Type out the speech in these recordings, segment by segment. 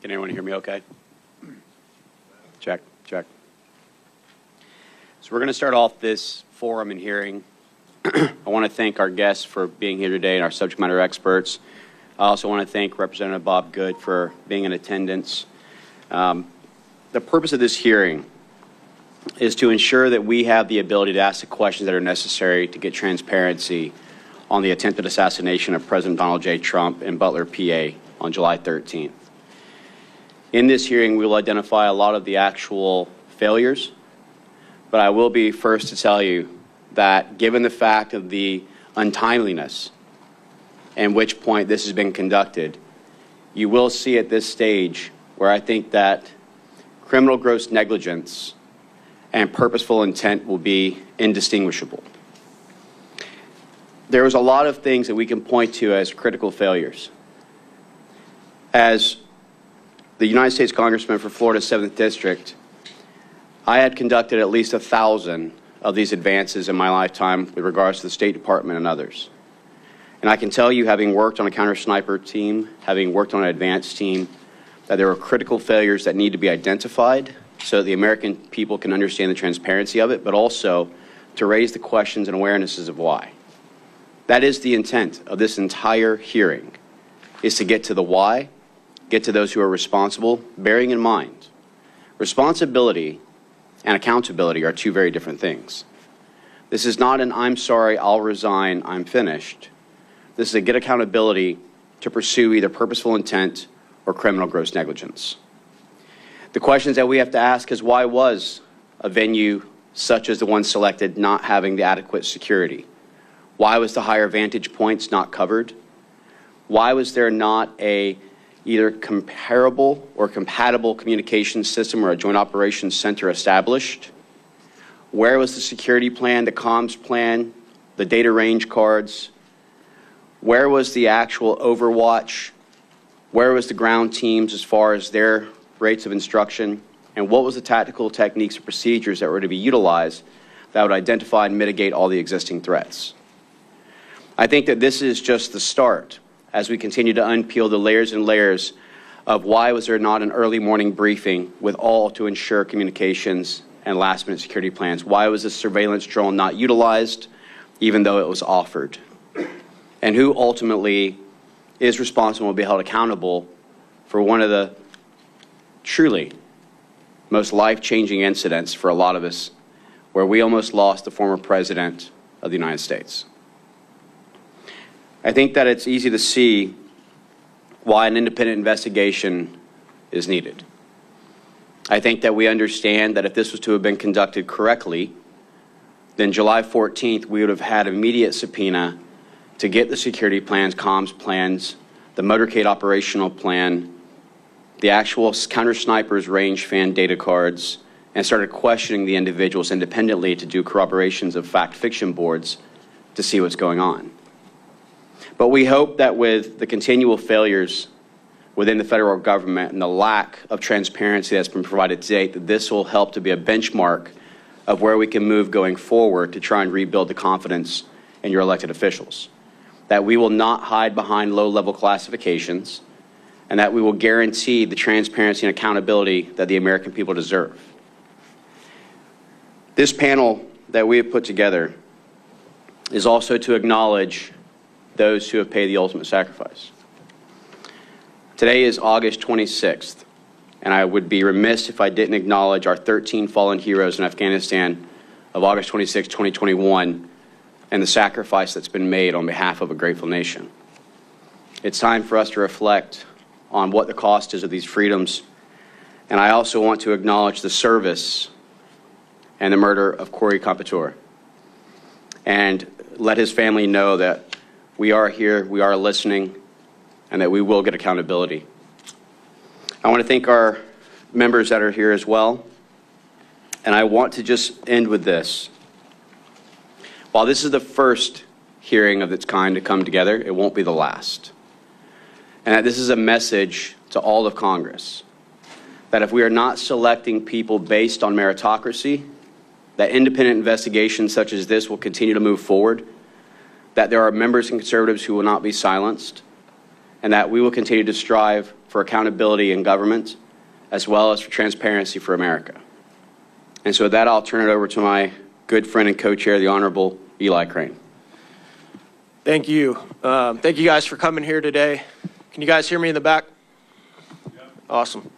Can anyone hear me okay? Check, check. So we're going to start off this forum and hearing. I want to thank our guests for being here today and our subject matter experts. I also want to thank Representative Bob Good for being in attendance. The purpose of this hearing is to ensure that we have the ability to ask the questions that are necessary to get transparency on the attempted assassination of President Donald J. Trump in Butler, PA on July 13th. In this hearing, we will identify a lot of the actual failures, but I will be first to tell you that given the fact of the untimeliness and which point this has been conducted, you will see at this stage where I think that criminal gross negligence and purposeful intent will be indistinguishable. There was a lot of things that we can point to as critical failures. As the United States Congressman for Florida's 7th District, I had conducted at least 1,000 of these advances in my lifetime with regards to the State Department and others. And I can tell you, having worked on a counter-sniper team, having worked on an advance team, that there are critical failures that need to be identified so that the American people can understand the transparency of it, but also to raise the questions and awarenesses of why. That is the intent of this entire hearing, is to get to the why, get to those who are responsible, bearing in mind responsibility and accountability are two very different things. This is not an I'm sorry, I'll resign, I'm finished. This is a get accountability to pursue either purposeful intent or criminal gross negligence. The questions that we have to ask is, why was a venue such as the one selected not having the adequate security? Why was the higher vantage points not covered? Why was there not a either comparable or compatible communication system or a joint operations center established? Where was the security plan, the comms plan, the data range cards? Where was the actual overwatch? Where was the ground teams as far as their rates of instruction? And what was the tactical techniques or procedures that were to be utilized that would identify and mitigate all the existing threats? I think that this is just the start as we continue to unpeel the layers and layers of why was there not an early morning briefing with all to ensure communications and last-minute security plans? Why was the surveillance drone not utilized, even though it was offered? And who ultimately is responsible and will be held accountable for one of the truly most life-changing incidents for a lot of us, where we almost lost the former president of the United States? I think that it's easy to see why an independent investigation is needed. I think that we understand that if this was to have been conducted correctly, then July 14th, we would have had immediate subpoena to get the security plans, comms plans, the motorcade operational plan, the actual counter-snipers range fan data cards, and started questioning the individuals independently to do corroborations of fact-fiction boards to see what's going on. But we hope that with the continual failures within the federal government and the lack of transparency that's been provided to date, that this will help to be a benchmark of where we can move going forward to try and rebuild the confidence in your elected officials. That we will not hide behind low-level classifications, and that we will guarantee the transparency and accountability that the American people deserve. This panel that we have put together is also to acknowledge those who have paid the ultimate sacrifice. Today is August 26th, and I would be remiss if I didn't acknowledge our 13 fallen heroes in Afghanistan of August 26, 2021, and the sacrifice that's been made on behalf of a grateful nation. It's time for us to reflect on what the cost is of these freedoms, and I also want to acknowledge the service and the murder of Corey Competeur, and let his family know that we are here, we are listening, and that we will get accountability. I want to thank our members that are here as well, and I want to just end with this. While this is the first hearing of its kind to come together, it won't be the last. And that this is a message to all of Congress, that if we are not selecting people based on meritocracy, that independent investigations such as this will continue to move forward, that there are members and conservatives who will not be silenced, and that we will continue to strive for accountability in government as well as for transparency for America. And so with that, I'll turn it over to my good friend and co-chair, the Honorable Eli Crane. Thank you. Thank you guys for coming here today. Can you guys hear me in the back? Yep. Awesome.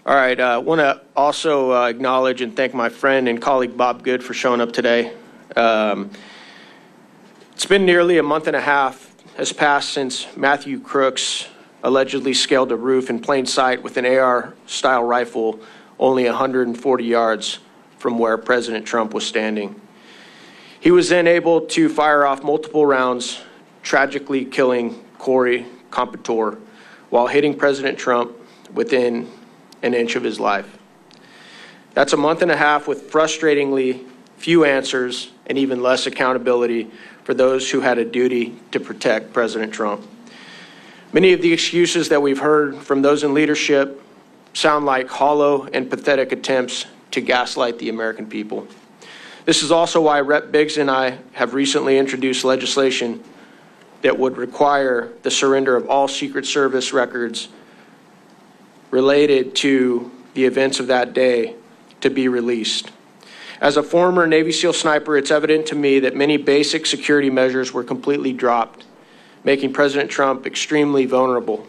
All right, I want to also acknowledge and thank my friend and colleague Bob Good for showing up today. It's been nearly a month and a half has passed since Matthew Crooks allegedly scaled a roof in plain sight with an AR-style rifle only 140 yards from where President Trump was standing. He was then able to fire off multiple rounds, tragically killing Corey Competeur while hitting President Trump within an inch of his life. That's a month and a half with frustratingly few answers and even less accountability for those who had a duty to protect President Trump. Many of the excuses that we've heard from those in leadership sound like hollow and pathetic attempts to gaslight the American people. This is also why Rep. Biggs and I have recently introduced legislation that would require the surrender of all Secret Service records related to the events of that day to be released. As a former Navy SEAL sniper, it's evident to me that many basic security measures were completely dropped, making President Trump extremely vulnerable.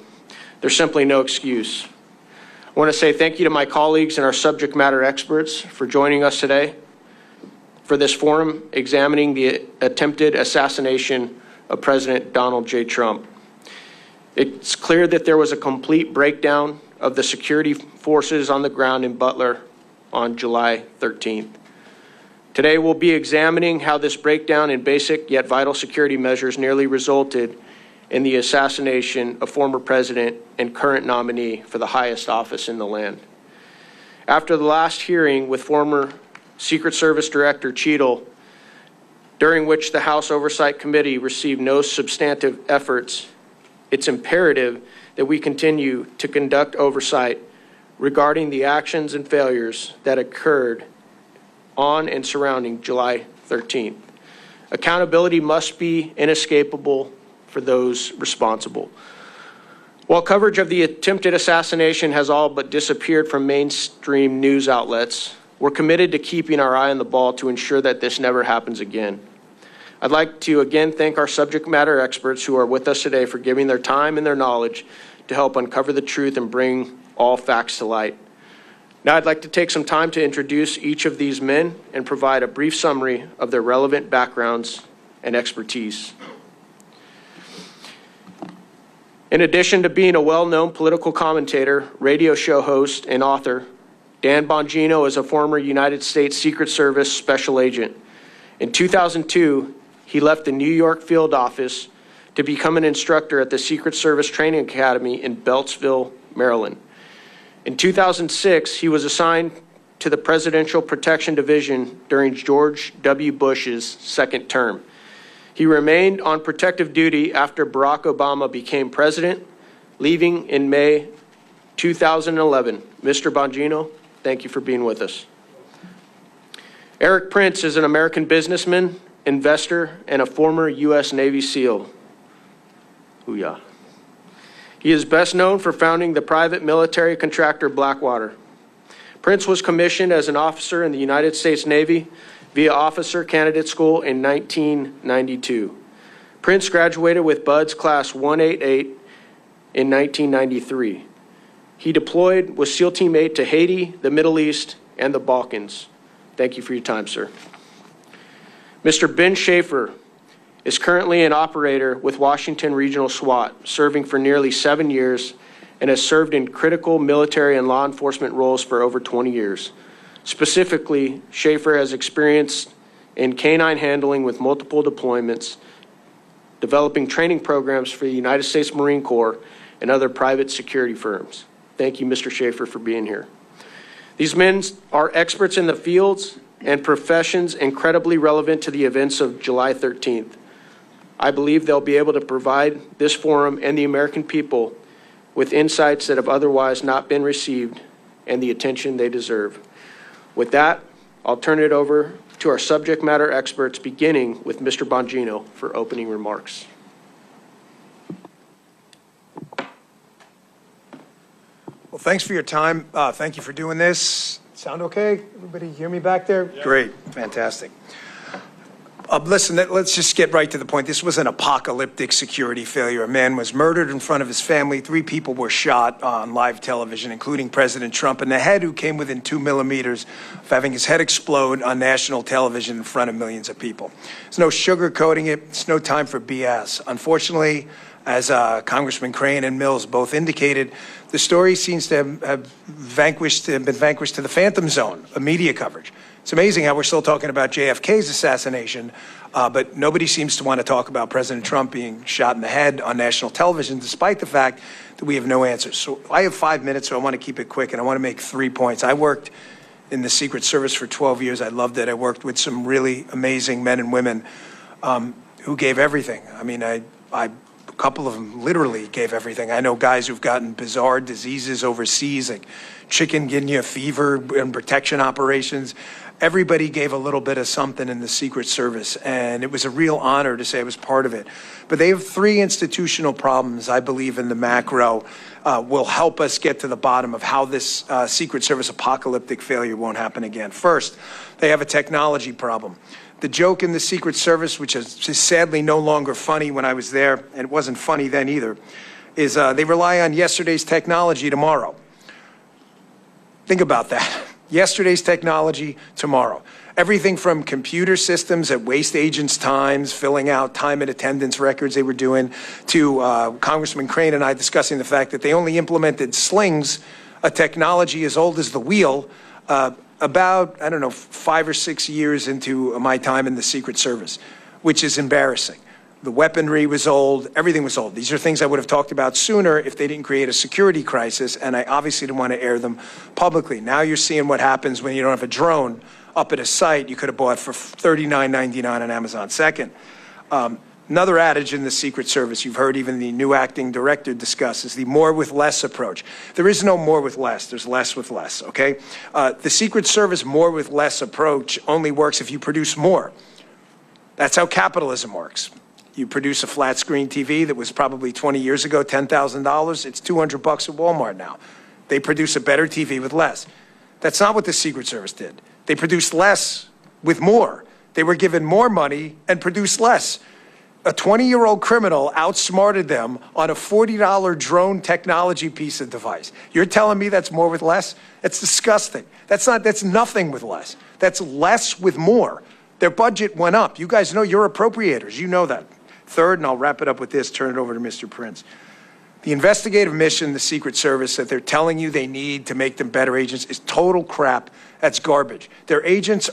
There's simply no excuse. I want to say thank you to my colleagues and our subject matter experts for joining us today for this forum examining the attempted assassination of President Donald J. Trump. It's clear that there was a complete breakdown of the security forces on the ground in Butler on July 13th. Today we'll be examining how this breakdown in basic yet vital security measures nearly resulted in the assassination of former president and current nominee for the highest office in the land. After the last hearing with former Secret Service Director Cheadle, during which the House Oversight Committee received no substantive efforts, it's imperative that we continue to conduct oversight regarding the actions and failures that occurred on and surrounding July 13th. Accountability must be inescapable for those responsible. While coverage of the attempted assassination has all but disappeared from mainstream news outlets, we're committed to keeping our eye on the ball to ensure that this never happens again. I'd like to again thank our subject matter experts who are with us today for giving their time and their knowledge to help uncover the truth and bring all facts to light. Now I'd like to take some time to introduce each of these men and provide a brief summary of their relevant backgrounds and expertise. In addition to being a well-known political commentator, radio show host, and author, Dan Bongino is a former United States Secret Service special agent. In 2002, he left the New York field office to become an instructor at the Secret Service Training Academy in Beltsville, Maryland. In 2006, he was assigned to the Presidential Protection Division during George W. Bush's second term. He remained on protective duty after Barack Obama became president, leaving in May 2011. Mr. Bongino, thank you for being with us. Eric Prince is an American businessman, investor, and a former U.S. Navy SEAL. Hoo-yah. He is best known for founding the private military contractor Blackwater. Prince was commissioned as an officer in the United States Navy via Officer Candidate School in 1992. Prince graduated with Buds Class 188 in 1993. He deployed with SEAL Team 8 to Haiti, the Middle East, and the Balkans. Thank you for your time, sir. Mr. Ben Schaefer is currently an operator with Washington Regional SWAT, serving for nearly 7 years, and has served in critical military and law enforcement roles for over 20 years. Specifically, Schaefer has experience in canine handling with multiple deployments, developing training programs for the United States Marine Corps and other private security firms. Thank you, Mr. Schaefer, for being here. These men are experts in the fields and professions incredibly relevant to the events of July 13th. I believe they'll be able to provide this forum and the American people with insights that have otherwise not been received and the attention they deserve. With that, I'll turn it over to our subject matter experts, beginning with Mr. Bongino for opening remarks. Well, thanks for your time. Thank you for doing this. Sound okay? Everybody hear me back there? Yeah. Great. Fantastic. Listen, let's just get right to the point. This was an apocalyptic security failure. A man was murdered in front of his family. 3 people were shot on live television, including President Trump in the head, who came within 2 millimeters of having his head explode on national television in front of millions of people. There's no sugarcoating it. It's no time for BS. Unfortunately, as Congressman Crane and Mills both indicated, the story seems to have been vanquished to the phantom zone of media coverage. It's amazing how we're still talking about JFK's assassination, but nobody seems to want to talk about President Trump being shot in the head on national television, despite the fact that we have no answers. So I have 5 minutes, so I want to keep it quick, and I want to make 3 points. I worked in the Secret Service for 12 years. I loved it. I worked with some really amazing men and women who gave everything. I mean, a couple of them literally gave everything. I know guys who've gotten bizarre diseases overseas, like chikungunya fever and protection operations. Everybody gave a little bit of something in the Secret Service, and it was a real honor to say I was part of it. But they have 3 institutional problems, I believe, in the macro will help us get to the bottom of how this Secret Service apocalyptic failure won't happen again. First, they have a technology problem. The joke in the Secret Service, which is sadly no longer funny when I was there, and it wasn't funny then either, is they rely on yesterday's technology tomorrow. Think about that. Yesterday's technology tomorrow. Everything from computer systems that waste agents' times, filling out time and attendance records they were doing, to Congressman Crane and I discussing the fact that they only implemented slings, a technology as old as the wheel, about, I don't know, 5 or 6 years into my time in the Secret Service, which is embarrassing. The weaponry was old, everything was old. These are things I would have talked about sooner if they didn't create a security crisis, and I obviously didn't want to air them publicly. Now you're seeing what happens when you don't have a drone up at a site you could have bought for $39.99 on Amazon. Second, another adage in the Secret Service, you've heard even the new acting director discuss, is the more with less approach. There is no more with less, there's less with less, okay? The Secret Service more with less approach only works if you produce more. That's how capitalism works. You produce a flat screen TV that was probably 20 years ago, $10,000. It's $200 at Walmart now. They produce a better TV with less. That's not what the Secret Service did. They produced less with more. They were given more money and produced less. A 20-year-old criminal outsmarted them on a $40 drone technology piece of device. You're telling me that's more with less? That's disgusting. That's nothing with less. That's less with more. Their budget went up. You guys know, you're appropriators. You know that. Third, and I'll wrap it up with this, turn it over to Mr. Prince. The investigative mission, the Secret Service, that they're telling you they need to make them better agents is total crap. That's garbage. Their agents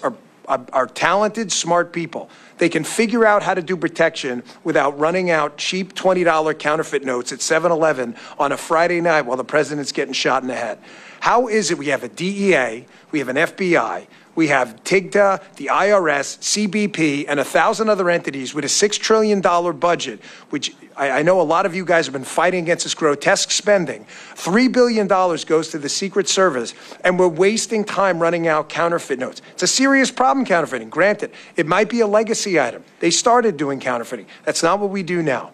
are talented, smart people. They can figure out how to do protection without running out cheap $20 counterfeit notes at 7-Eleven on a Friday night while the president's getting shot in the head. How is it we have a DEA, we have an FBI, we have TIGTA, the IRS, CBP, and 1,000 other entities with a $6 trillion budget, which I know a lot of you guys have been fighting against this grotesque spending. $3 billion goes to the Secret Service, and we're wasting time running out counterfeit notes. It's a serious problem, counterfeiting. Granted, it might be a legacy item. They started doing counterfeiting. That's not what we do now.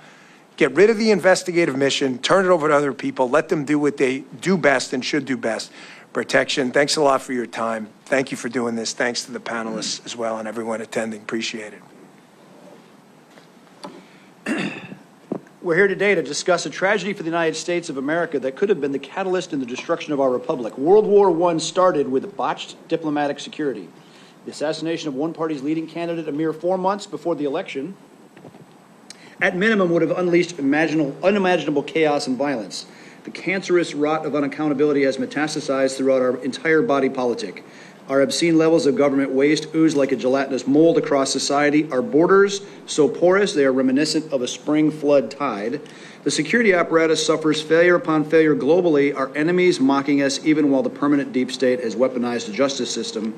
Get rid of the investigative mission, turn it over to other people, let them do what they do best and should do best. Protection. Thanks a lot for your time. Thank you for doing this. Thanks to the panelists as well and everyone attending. Appreciate it. We're here today to discuss a tragedy for the United States of America that could have been the catalyst in the destruction of our republic. World War I started with botched diplomatic security. The assassination of one party's leading candidate a mere 4 months before the election, at minimum, would have unleashed unimaginable chaos and violence. The cancerous rot of unaccountability has metastasized throughout our entire body politic. Our obscene levels of government waste ooze like a gelatinous mold across society. Our borders, so porous they are reminiscent of a spring flood tide. The security apparatus suffers failure upon failure globally, our enemies mocking us even while the permanent deep state has weaponized the justice system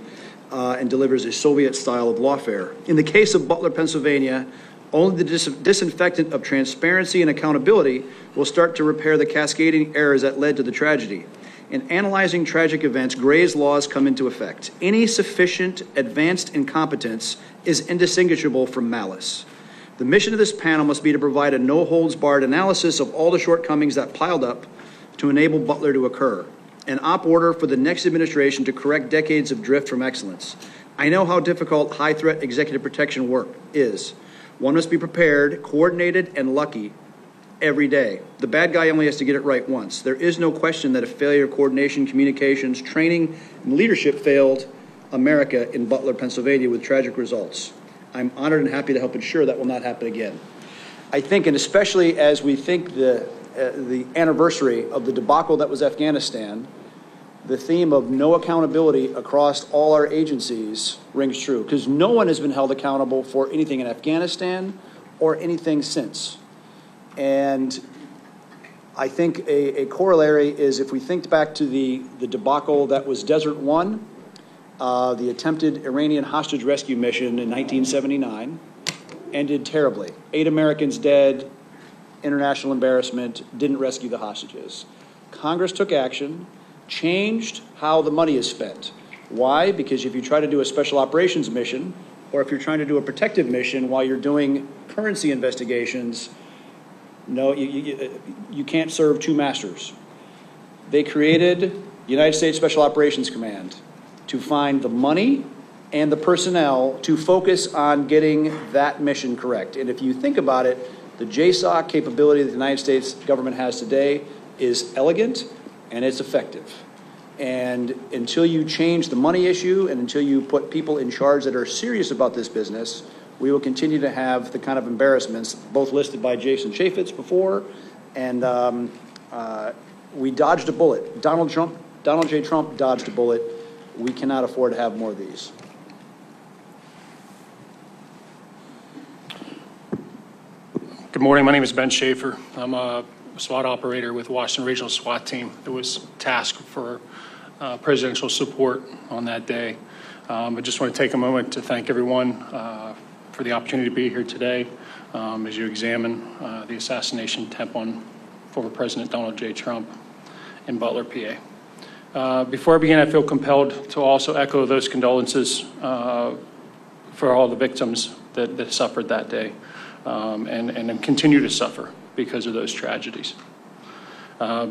and delivers a Soviet style of lawfare. In the case of Butler, Pennsylvania, only the disinfectant of transparency and accountability will start to repair the cascading errors that led to the tragedy. In analyzing tragic events, Gray's laws come into effect. Any sufficient advanced incompetence is indistinguishable from malice. The mission of this panel must be to provide a no-holds-barred analysis of all the shortcomings that piled up to enable Butler to occur, an op order for the next administration to correct decades of drift from excellence. I know how difficult high-threat executive protection work is. One must be prepared, coordinated, and lucky every day. The bad guy only has to get it right once. There is no question that a failure of coordination, communications, training, and leadership failed America in Butler, Pennsylvania with tragic results. I'm honored and happy to help ensure that will not happen again. I think, and especially as we think the anniversary of the debacle that was Afghanistan, the theme of no accountability across all our agencies rings true, because no one has been held accountable for anything in Afghanistan or anything since. And I think a corollary is if we think back to the debacle that was Desert One, the attempted Iranian hostage rescue mission in 1979, ended terribly. 8 Americans dead, international embarrassment, didn't rescue the hostages. Congress took action, changed how the money is spent. Why? Because if you try to do a special operations mission, or if you're trying to do a protective mission while you're doing currency investigations, no, you can't serve two masters. They created the United States Special Operations Command to find the money and the personnel to focus on getting that mission correct. And if you think about it, the JSOC capability that the United States government has today is elegant and it's effective. And until you change the money issue and until you put people in charge that are serious about this business, we will continue to have the kind of embarrassments, both listed by Jason Chaffetz before, and we dodged a bullet. Donald J. Trump dodged a bullet. We cannot afford to have more of these. Good morning. My name is Ben Schaefer. I'm a SWAT operator with Washington Regional SWAT Team that was tasked for presidential support on that day. I just want to take a moment to thank everyone for the opportunity to be here today as you examine the assassination attempt on former President Donald J. Trump in Butler, PA. Before I begin, I feel compelled to also echo those condolences for all the victims that suffered that day and continue to suffer because of those tragedies.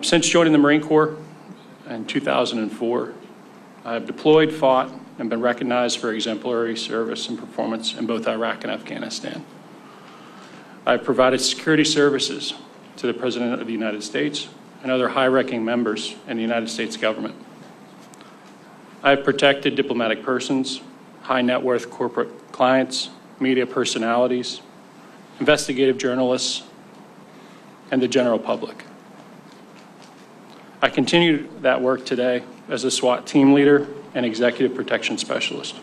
Since joining the Marine Corps in 2004, I have deployed, fought, and been recognized for exemplary service and performance in both Iraq and Afghanistan. I have provided security services to the President of the United States and other high-ranking members in the United States government. I have protected diplomatic persons, high-net-worth corporate clients, media personalities, investigative journalists, and the general public. I continue that work today as a SWAT team leader and executive protection specialist.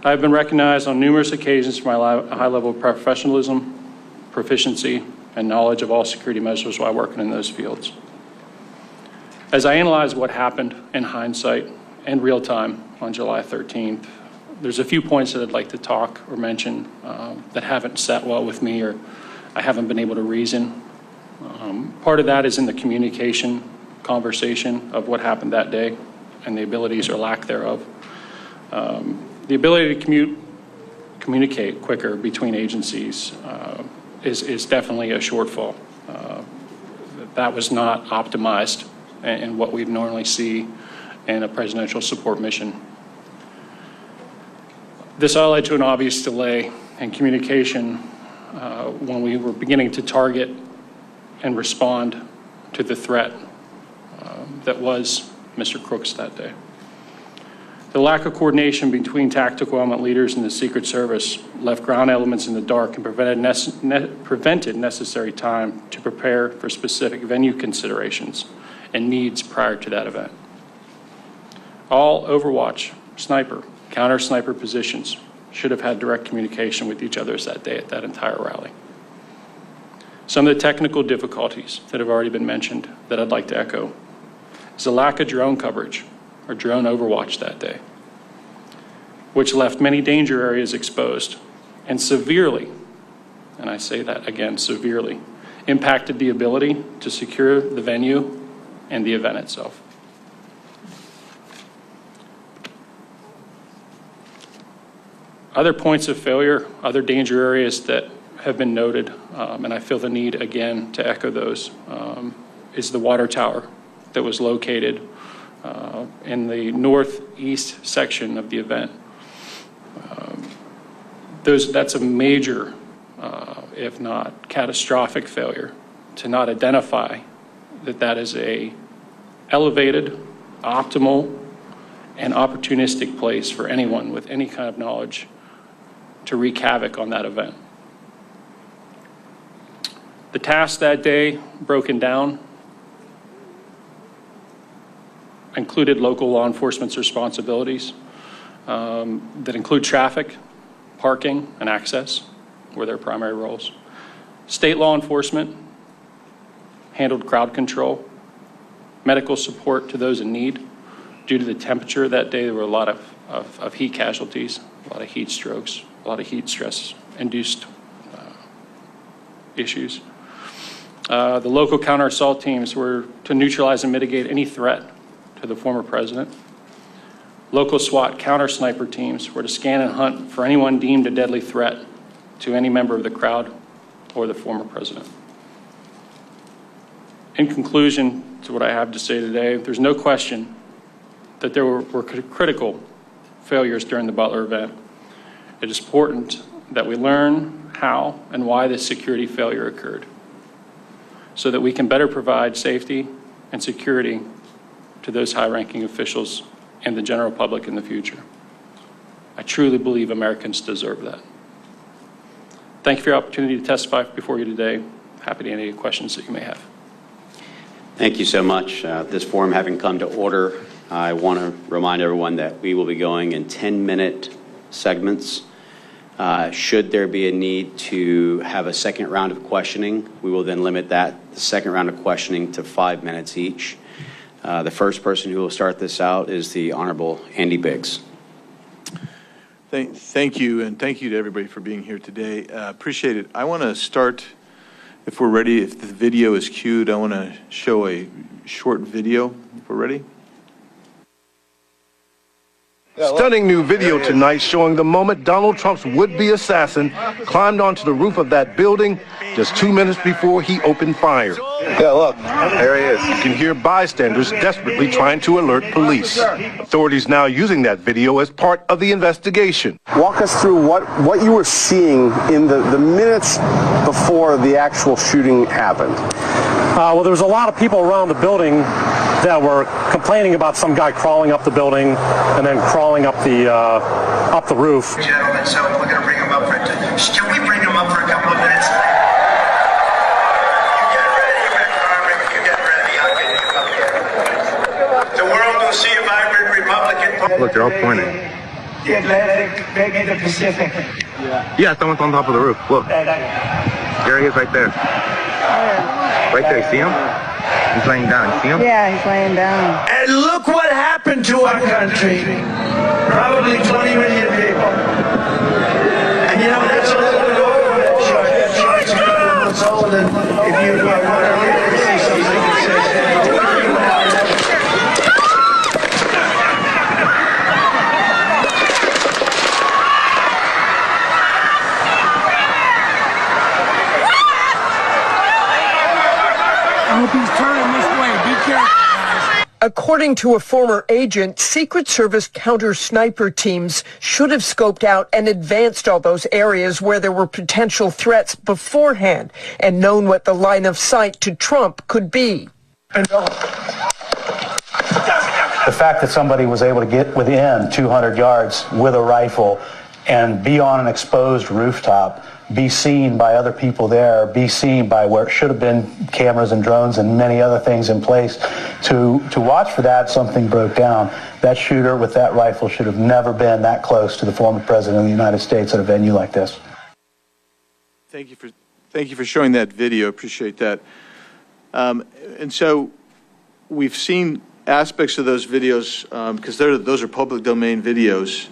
I have been recognized on numerous occasions for my high level of professionalism, proficiency, and knowledge of all security measures while working in those fields. As I analyze what happened in hindsight and real time on July 13th, there's a few points that I'd like to talk or mention that haven't sat well with me or I haven't been able to reason. Part of that is in the conversation of what happened that day and the abilities or lack thereof. The ability to communicate quicker between agencies is definitely a shortfall. That was not optimized in what we'd normally see in a presidential support mission. This all led to an obvious delay in communication when we were beginning to target and respond to the threat that was Mr. Crooks that day. The lack of coordination between tactical element leaders and the Secret Service left ground elements in the dark and prevented necessary time to prepare for specific venue considerations and needs prior to that event. All Overwatch, sniper, counter-sniper positions should have had direct communication with each other that day at that entire rally. Some of the technical difficulties that have already been mentioned that I'd like to echo is the lack of drone coverage or drone overwatch that day, which left many danger areas exposed and severely, and I say that again, severely, impacted the ability to secure the venue and the event itself. Other points of failure, other danger areas that have been noted, and I feel the need again to echo those, is the water tower that was located in the northeast section of the event. That's a major, if not catastrophic failure to not identify that is a elevated, optimal, and opportunistic place for anyone with any kind of knowledge to wreak havoc on that event. The tasks that day broken down included local law enforcement's responsibilities that include traffic, parking, and access were their primary roles. State law enforcement handled crowd control, medical support to those in need. Due to the temperature that day, there were a lot of heat casualties, a lot of heat strokes, a lot of heat stress-induced issues. The local counter-assault teams were to neutralize and mitigate any threat to the former president. Local SWAT counter-sniper teams were to scan and hunt for anyone deemed a deadly threat to any member of the crowd or the former president. In conclusion to what I have to say today, there's no question that there were critical failures during the Butler event. It is important that we learn how and why this security failure occurred so that we can better provide safety and security to those high-ranking officials and the general public in the future. I truly believe Americans deserve that. Thank you for your opportunity to testify before you today. Happy to answer any questions that you may have. Thank you so much. This forum having come to order, I want to remind everyone that we will be going in 10-minute segments. Should there be a need to have a second round of questioning, we will then limit the second round of questioning to 5 minutes each. The first person who will start this out is the Honorable Andy Biggs. Thank you, and thank you to everybody for being here today. Appreciate it. I want to start, if we're ready, if the video is queued, I want to show a short video, if we're ready. Stunning new video tonight showing the moment Donald Trump's would-be assassin climbed onto the roof of that building just 2 minutes before he opened fire. Yeah, look, there he is. You can hear bystanders desperately trying to alert police. Authorities now using that video as part of the investigation. Walk us through what you were seeing in the minutes before the actual shooting happened. Well, there was a lot of people around the building that were complaining about some guy crawling up the building and then crawling up the roof. Gentlemen, so we're going to bring him up for can we bring him up for a couple of minutes? You get ready. I'll get you up here. The world will see a vibrant Republican. Look, they're all pointing. The Atlantic, maybe the Pacific. Yeah, someone's on top of the roof. Look. There he is right there. Right there, see him? He's laying down. You see him? Yeah, he's laying down. And look what happened to our country. Probably 20 million people. And you know, that's a little bit over that chart. That chart's a couple of months old, and if you want to really see something that says I hope he's turning this way. Be careful, guys. According to a former agent, Secret Service counter-sniper teams should have scoped out and advanced all those areas where there were potential threats beforehand and known what the line of sight to Trump could be. The fact that somebody was able to get within 200 yards with a rifle and be on an exposed rooftop, be seen by other people there, be seen by where it should have been cameras and drones and many other things in place to watch for that, something broke down. That shooter with that rifle should have never been that close to the former president of the United States at a venue like this. Thank you for showing that video. Appreciate that. And so we've seen aspects of those videos because those are public domain videos.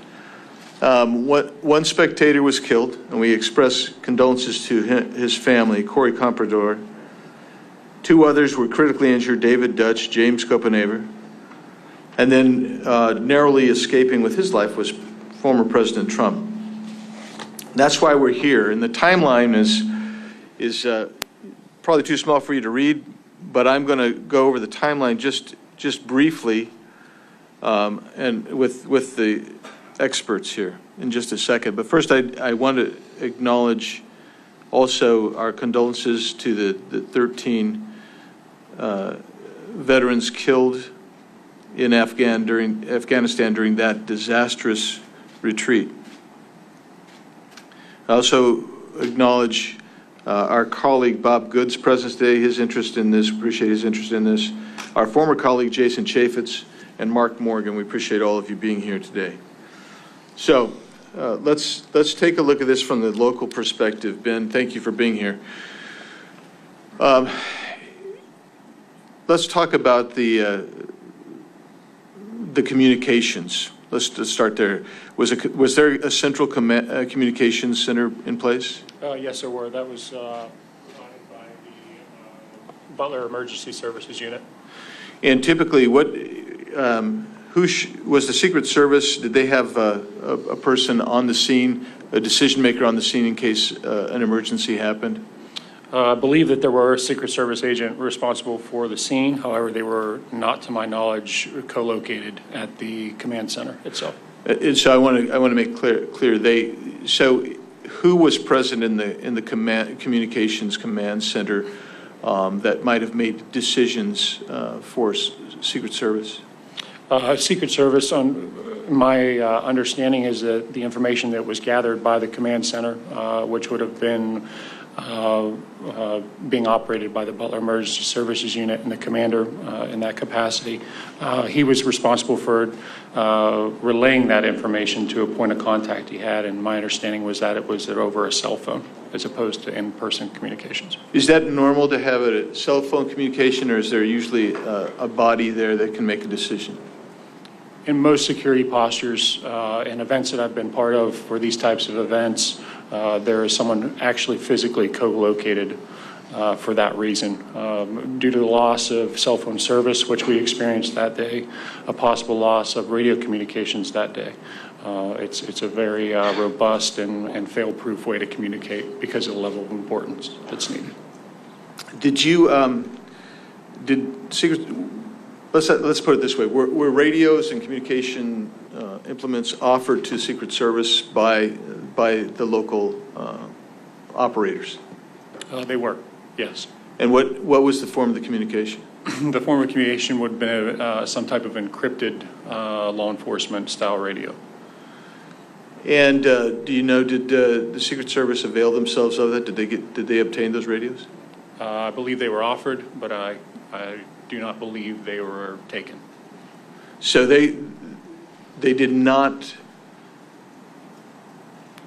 One spectator was killed, and we express condolences to his family, Corey Comprador. 2 others were critically injured, David Dutch, James Copenhaver. And then narrowly escaping with his life was former President Trump. That's why we're here. And the timeline is probably too small for you to read, but I'm going to go over the timeline just briefly and with the experts here in just a second. But first, I want to acknowledge also our condolences to the 13 veterans killed in Afghanistan during that disastrous retreat. I also acknowledge our colleague Bob Good's presence today, his interest in this, appreciate his interest in this. Our former colleague Jason Schaefer and Mark Morgan, we appreciate all of you being here today. So let's take a look at this from the local perspective. Ben, thank you for being here. Let's talk about the communications. Let's start there. Was there a central communications center in place? Yes, there were. That was by the Butler Emergency Services Unit. And typically, was the Secret Service, did they have a person on the scene, a decision maker on the scene in case an emergency happened? I believe that there were a Secret Service agent responsible for the scene. However, they were not, to my knowledge, co-located at the command center itself. And so I want to make clear. So who was present in the communications command center that might have made decisions for Secret Service? Secret Service, my understanding is that the information that was gathered by the command center, which would have been being operated by the Butler Emergency Services Unit and the commander in that capacity, he was responsible for relaying that information to a point of contact he had, and my understanding was that it was over a cell phone as opposed to in-person communications. Is that normal to have a cell phone communication, or is there usually a body there that can make a decision? In most security postures and events that I've been part of for these types of events, there is someone actually physically co-located for that reason. Due to the loss of cell phone service, which we experienced that day, a possible loss of radio communications that day. It's a very robust and fail-proof way to communicate because of the level of importance that's needed. Let's put it this way. Were radios and communication implements offered to Secret Service by the local operators? They were, yes. And what was the form of the communication? The form of communication would have been some type of encrypted law enforcement style radio. And do you know, did the Secret Service avail themselves of that? Did they obtain those radios? I believe they were offered, but I do not believe they were taken. So they did not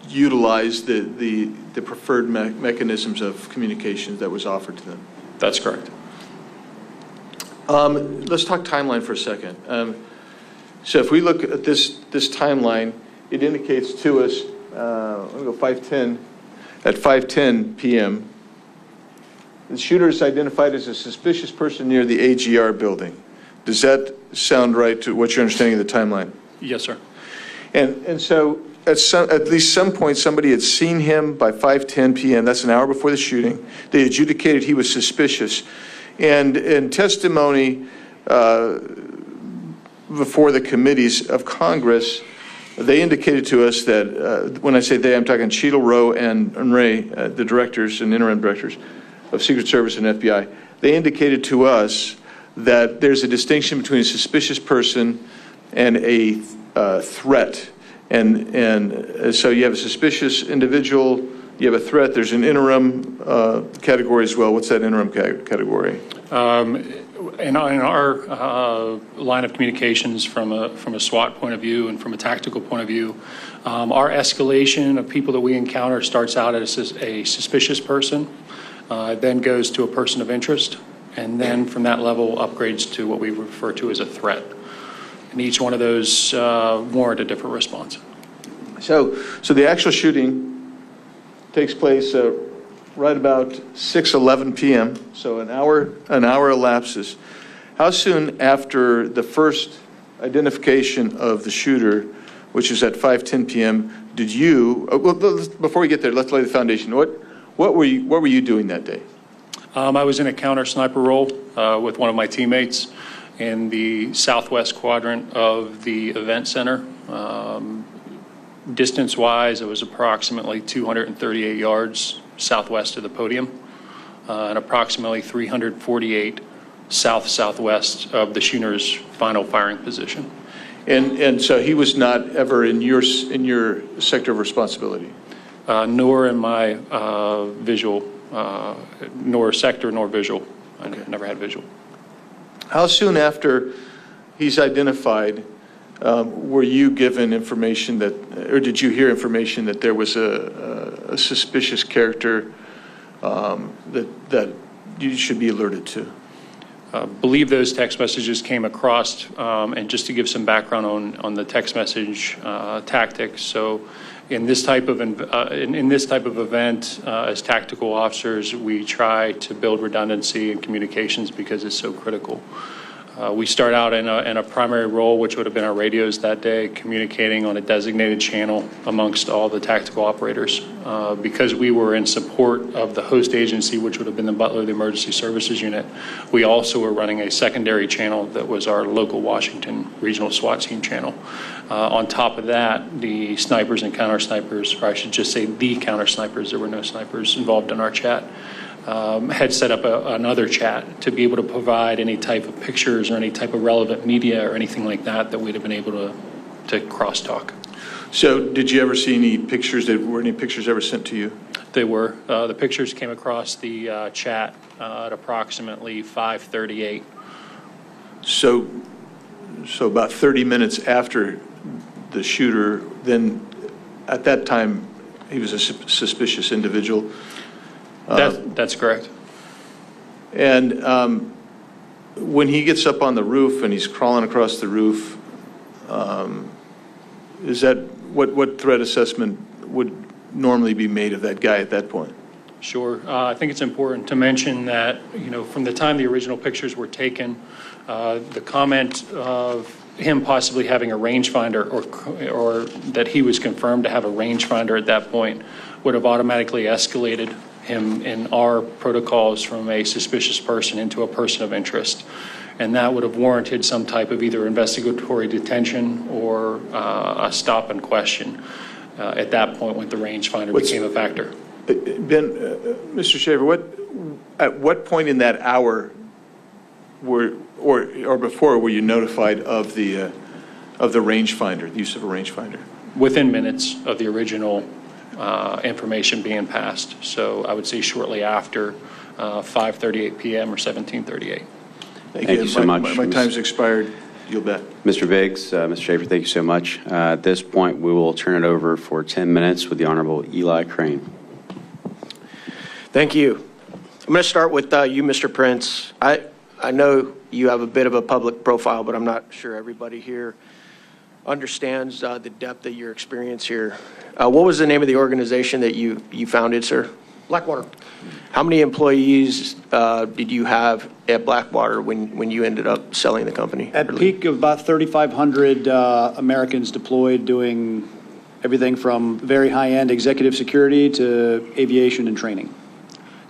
utilize the preferred mechanisms of communication that was offered to them? That's correct. Let's talk timeline for a second. So if we look at this timeline, it indicates to us, let me go 5:10, at 5:10 p.m., the shooter is identified as a suspicious person near the AGR building. Does that sound right to what you're understanding of the timeline? Yes, sir. And so at least some point, somebody had seen him by 5:10 p.m. That's an hour before the shooting. They adjudicated he was suspicious. And in testimony before the committees of Congress, they indicated to us that, when I say they, I'm talking Cheadle, Rowe, and Ray, the directors and interim directors of Secret Service and FBI. They indicated to us that there's a distinction between a suspicious person and a threat. And so you have a suspicious individual, you have a threat, there's an interim category as well. What's that interim category? In our line of communications from a SWAT point of view and from a tactical point of view, our escalation of people that we encounter starts out as a suspicious person, then goes to a person of interest, and then from that level upgrades to what we refer to as a threat. And each one of those warrant a different response. So the actual shooting takes place right about 6:11 p.m. So an hour elapses. How soon after the first identification of the shooter, which is at 5:10 p.m., did you? Well, before we get there, let's lay the foundation. What were you doing that day? I was in a counter sniper role with one of my teammates in the southwest quadrant of the event center. Distance-wise, it was approximately 238 yards southwest of the podium and approximately 348 southwest of the shooter's final firing position. And so he was not ever in your sector of responsibility? Nor in my visual, nor sector, nor visual. I never had visual. How soon after he's identified were you given information that, or did you hear information that there was a suspicious character that you should be alerted to? I believe those text messages came across, and just to give some background on the text message tactics. So in this type of event, as tactical officers, we try to build redundancy in communications because it's so critical. We start out in a primary role, which would have been our radios that day, communicating on a designated channel amongst all the tactical operators. Because we were in support of the host agency, which would have been the Butler, the Emergency Services Unit, we also were running a secondary channel that was our local Washington Regional SWAT Team channel. On top of that, the snipers and counter snipers, or I should just say the counter snipers, there were no snipers involved in our chat, had set up another chat to be able to provide any type of pictures or any type of relevant media or anything like that that we'd have been able to crosstalk. So did you ever see any pictures? Were any pictures ever sent to you? They were. The pictures came across the chat at approximately 5:38. So about 30 minutes after the shooter, then at that time he was a suspicious individual. That's correct. And when he gets up on the roof and he's crawling across the roof, is that what threat assessment would normally be made of that guy at that point? Sure. I think it's important to mention that, from the time the original pictures were taken, the comment of him possibly having a rangefinder or that he was confirmed to have a rangefinder at that point would have automatically escalated him in our protocols from a suspicious person into a person of interest. And that would have warranted some type of either investigatory detention or a stop and question at that point when the rangefinder became a factor. Ben, Mr. Schaefer, at what point in that hour or before were you notified of the rangefinder, the use of a rangefinder? Within minutes of the original information being passed. So I would say shortly after 5:38 p.m. or 17:38. Thank you so much. My time's expired. You'll bet. Mr. Biggs, Mr. Schaefer, thank you so much. At this point, we will turn it over for 10 minutes with the Honorable Eli Crane. Thank you. I'm going to start with you, Mr. Prince. I I know you have a bit of a public profile, but I'm not sure everybody here understands the depth of your experience here. What was the name of the organization that you founded, sir? Blackwater. How many employees did you have at Blackwater when you ended up selling the company? At peak of about 3,500 Americans deployed doing everything from very high-end executive security to aviation and training.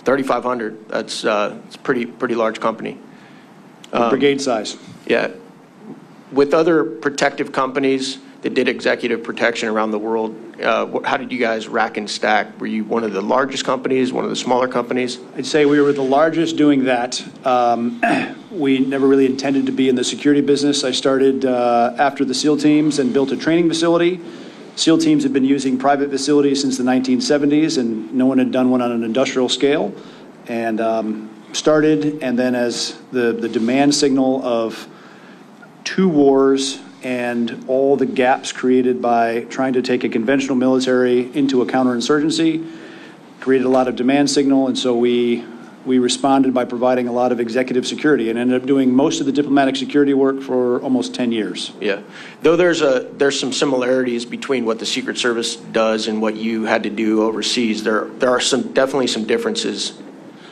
3,500. That's it's a pretty large company. Brigade size. Yeah. With other protective companies that did executive protection around the world, how did you guys rack and stack? Were you one of the largest companies, one of the smaller companies? I'd say we were the largest doing that. We never really intended to be in the security business. I started after the SEAL teams and built a training facility. SEAL teams had been using private facilities since the 1970s, and no one had done one on an industrial scale. And started, and then as the demand signal of 2 wars and all the gaps created by trying to take a conventional military into a counterinsurgency created a lot of demand signal, and so we responded by providing a lot of executive security and ended up doing most of the diplomatic security work for almost 10 years. Yeah. Though there's some similarities between what the Secret Service does and what you had to do overseas, there are definitely some differences.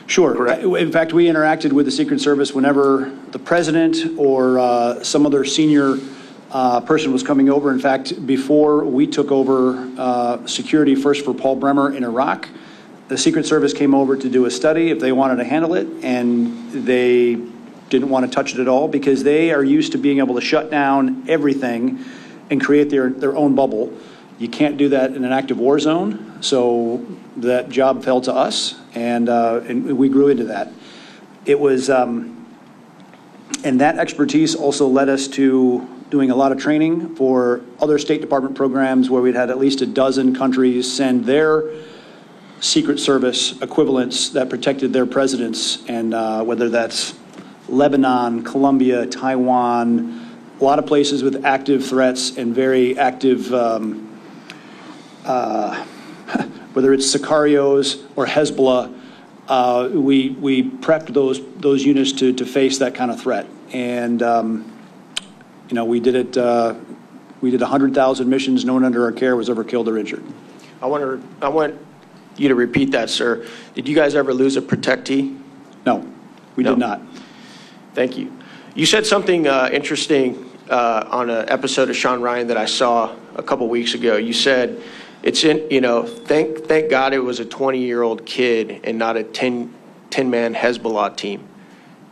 Sure. Correct. In fact, we interacted with the Secret Service whenever the president or some other senior person was coming over. In fact, before we took over security first for Paul Bremer in Iraq, the Secret Service came over to do a study if they wanted to handle it, and they didn't want to touch it at all because they are used to being able to shut down everything and create their own bubble. You can't do that in an active war zone, so that job fell to us, and we grew into that. It was, and that expertise also led us to doing a lot of training for other State Department programs where we'd had at least a dozen countries send their Secret Service equivalents that protected their presidents, and whether that's Lebanon, Colombia, Taiwan, a lot of places with active threats and very active, whether it's Sicarios or Hezbollah, we prepped those units to face that kind of threat. And, we did it, we did 100,000 missions. No one under our care was ever killed or injured. I want you to repeat that, sir. Did you guys ever lose a protectee? No, we did not. Thank you. You said something interesting on an episode of Sean Ryan that I saw a couple weeks ago. You said, thank God it was a 20-year-old kid and not a 10-man Hezbollah team.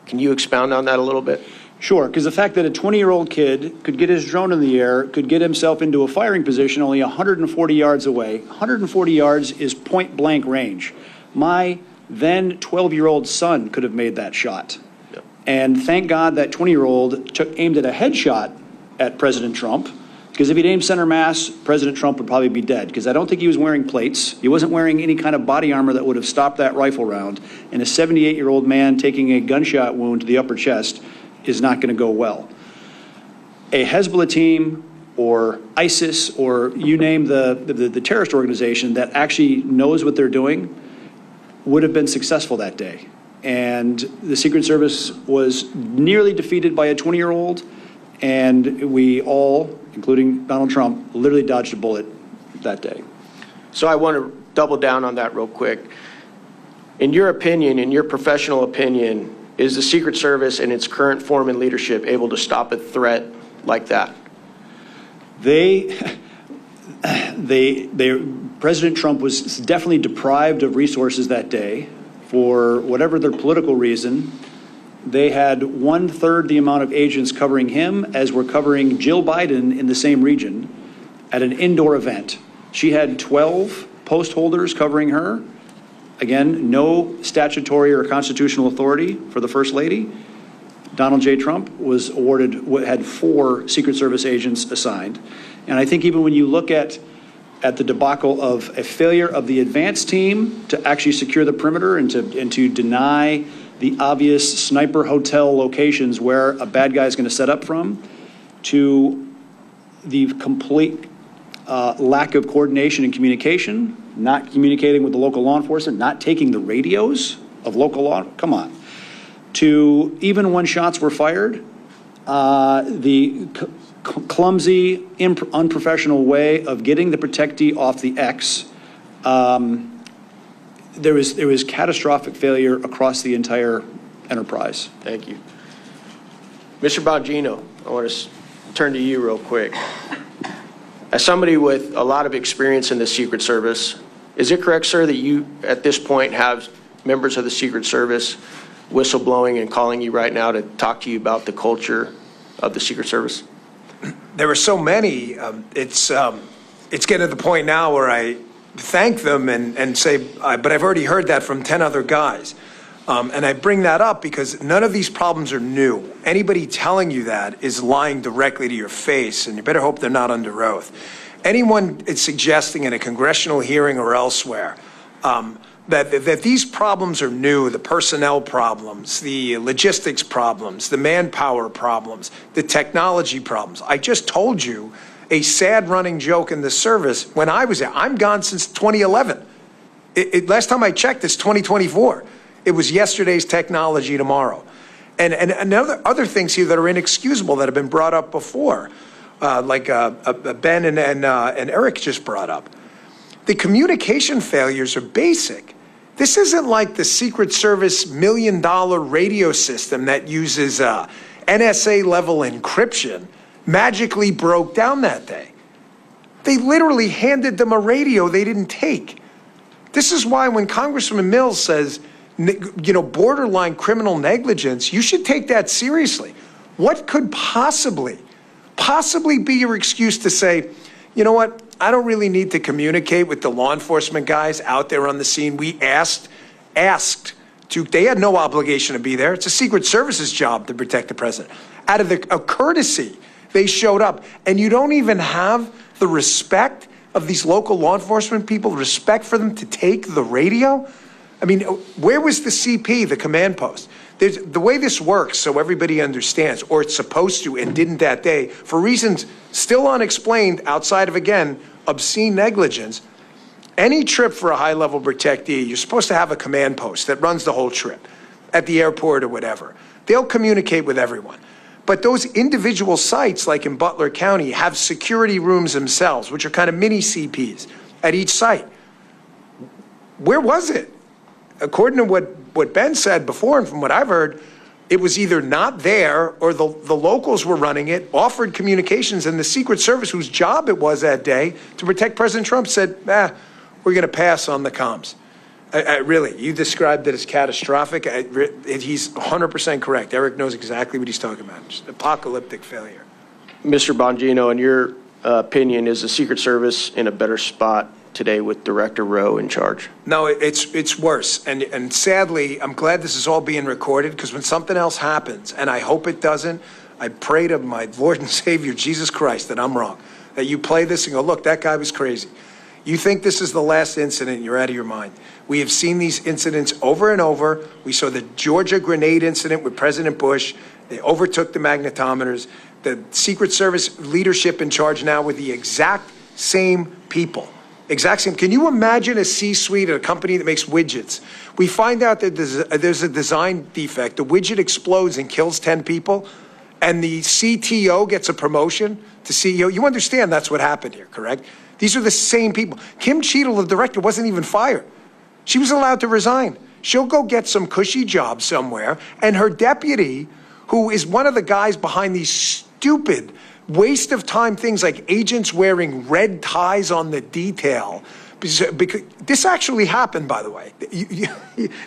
Can you expound on that a little bit? Sure, because the fact that a 20-year-old kid could get his drone in the air, could get himself into a firing position only 140 yards away. 140 yards is point-blank range. My then 12-year-old son could have made that shot. Yep. And thank God that 20-year-old aimed at a headshot at President Trump, because if he'd aimed center mass, President Trump would probably be dead, because I don't think he was wearing plates. He wasn't wearing any kind of body armor that would have stopped that rifle round. And a 78-year-old man taking a gunshot wound to the upper chest is not going to go well. A Hezbollah team or ISIS or you name the terrorist organization that actually knows what they're doing would have been successful that day. And the Secret Service was nearly defeated by a 20-year-old, and we all, including Donald Trump, literally dodged a bullet that day. So I want to double down on that real quick. In your opinion, in your professional opinion, is the Secret Service in its current form and leadership able to stop a threat like that? President Trump was definitely deprived of resources that day for whatever their political reason. They had 1/3 the amount of agents covering him as were covering Jill Biden in the same region at an indoor event. She had 12 post holders covering her. Again, no statutory or constitutional authority for the First Lady. Donald J. Trump was had 4 Secret Service agents assigned. And I think even when you look at the debacle of a failure of the advance team to actually secure the perimeter and to deny the obvious sniper hotel locations where a bad guy is going to set up from, to the complete lack of coordination and communication, not communicating with the local law enforcement, not taking the radios of local law. Come on. to even when shots were fired, the clumsy, unprofessional way of getting the protectee off the X. There was catastrophic failure across the entire enterprise. Thank you. Mr. Bongino, I want to turn to you real quick. As somebody with a lot of experience in the Secret Service, is it correct, sir, that you at this point have members of the Secret Service whistleblowing and calling you right now to talk to you about the culture of the Secret Service? There are so many. It's getting to the point now where I thank them and say, but I've already heard that from 10 other guys. And I bring that up because none of these problems are new. Anybody telling you that is lying directly to your face, and you better hope they're not under oath. Anyone is suggesting in a congressional hearing or elsewhere that these problems are new, the personnel problems, the logistics problems, the manpower problems, the technology problems. I just told you a sad running joke in the service when I was there. I'm gone since 2011. Last time I checked, it's 2024. It was yesterday's technology tomorrow. And other things here that are inexcusable that have been brought up before, like Ben and Eric just brought up. The communication failures are basic. This isn't like the Secret Service $1 million radio system that uses NSA-level encryption magically broke down that day. They literally handed them a radio they didn't take. This is why when Congressman Mills says, borderline criminal negligence, you should take that seriously. What could possibly be your excuse to say, you know what, I don't really need to communicate with the law enforcement guys out there on the scene. We asked to, they had no obligation to be there. It's a Secret Service's job to protect the president. Out of a courtesy, they showed up. And you don't even have the respect of these local law enforcement people, respect for them to take the radio? I mean, where was the CP, the command post? The way this works, so everybody understands, or it's supposed to and didn't that day, for reasons still unexplained outside of, again, obscene negligence, any trip for a high-level protectee, you're supposed to have a command post that runs the whole trip at the airport or whatever. They'll communicate with everyone. But those individual sites, like in Butler County, have security rooms themselves, which are kind of mini CPs at each site. Where was it? According to what Ben said before, and from what I've heard, it was either not there or the locals were running it, offered communications, and the Secret Service, whose job it was that day to protect President Trump, said, we're going to pass on the comms. Really, you described it as catastrophic. He's 100% correct. Eric knows exactly what he's talking about. Just apocalyptic failure. Mr. Bongino, in your opinion, is the Secret Service in a better spot today with Director Rowe in charge? No, it's worse. And sadly, I'm glad this is all being recorded, because when something else happens, and I hope it doesn't, I pray to my Lord and Savior, Jesus Christ, that I'm wrong. That you play this and go, look, that guy was crazy. You think this is the last incident, you're out of your mind. We have seen these incidents over and over. We saw the Georgia grenade incident with President Bush. They overtook the magnetometers. The Secret Service leadership in charge now with the exact same people. Exact same. Can you imagine a C-suite at a company that makes widgets? We find out that there's a design defect. The widget explodes and kills 10 people, and the CTO gets a promotion to CEO. You understand that's what happened here, correct? These are the same people. Kim Cheadle, the director, wasn't even fired. She was allowed to resign. She'll go get some cushy job somewhere, and her deputy, who is one of the guys behind these stupid waste of time things like agents wearing red ties on the detail. Because this actually happened, by the way.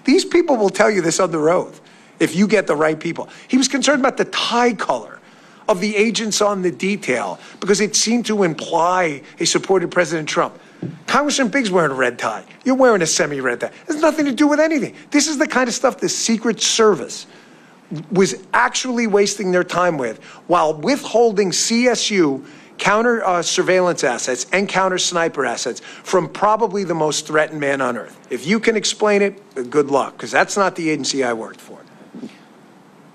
These people will tell you this under oath if you get the right people. He was concerned about the tie color of the agents on the detail because it seemed to imply he supported President Trump. Congressman Biggs wearing a red tie. You're wearing a semi-red tie. It has nothing to do with anything. This is the kind of stuff the Secret Service was actually wasting their time with while withholding CSU counter surveillance assets and counter sniper assets from probably the most threatened man on earth. If you can explain it, good luck, because that's not the agency I worked for.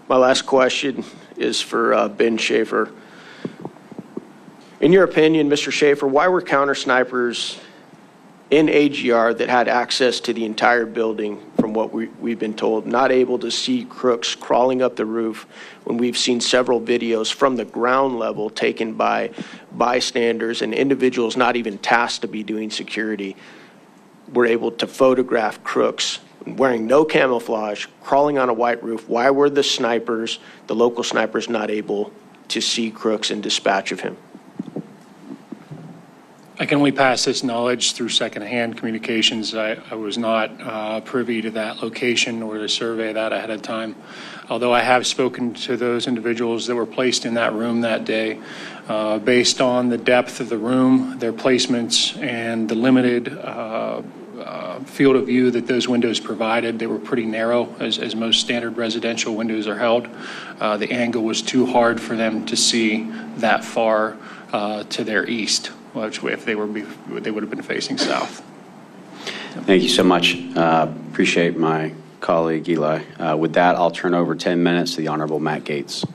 My last question is for Ben Schaefer. In your opinion, Mr. Schaefer, why were counter snipers in AGR that had access to the entire building, from what we've been told, not able to see crooks crawling up the roof, when we've seen several videos from the ground level taken by bystanders and individuals not even tasked to be doing security, were able to photograph crooks wearing no camouflage, crawling on a white roof. Why were the snipers, the local snipers, not able to see crooks and dispatch of him? I can only pass this knowledge through secondhand communications. I was not privy to that location or to survey that ahead of time. Although I have spoken to those individuals that were placed in that room that day, based on the depth of the room, their placements, and the limited field of view that those windows provided. They were pretty narrow, as most standard residential windows are held. The angle was too hard for them to see that far to their east, which if they would have been facing south. Thank you so much. Appreciate my colleague Eli. With that, I'll turn over 10 minutes to the Honorable Matt Gaetz.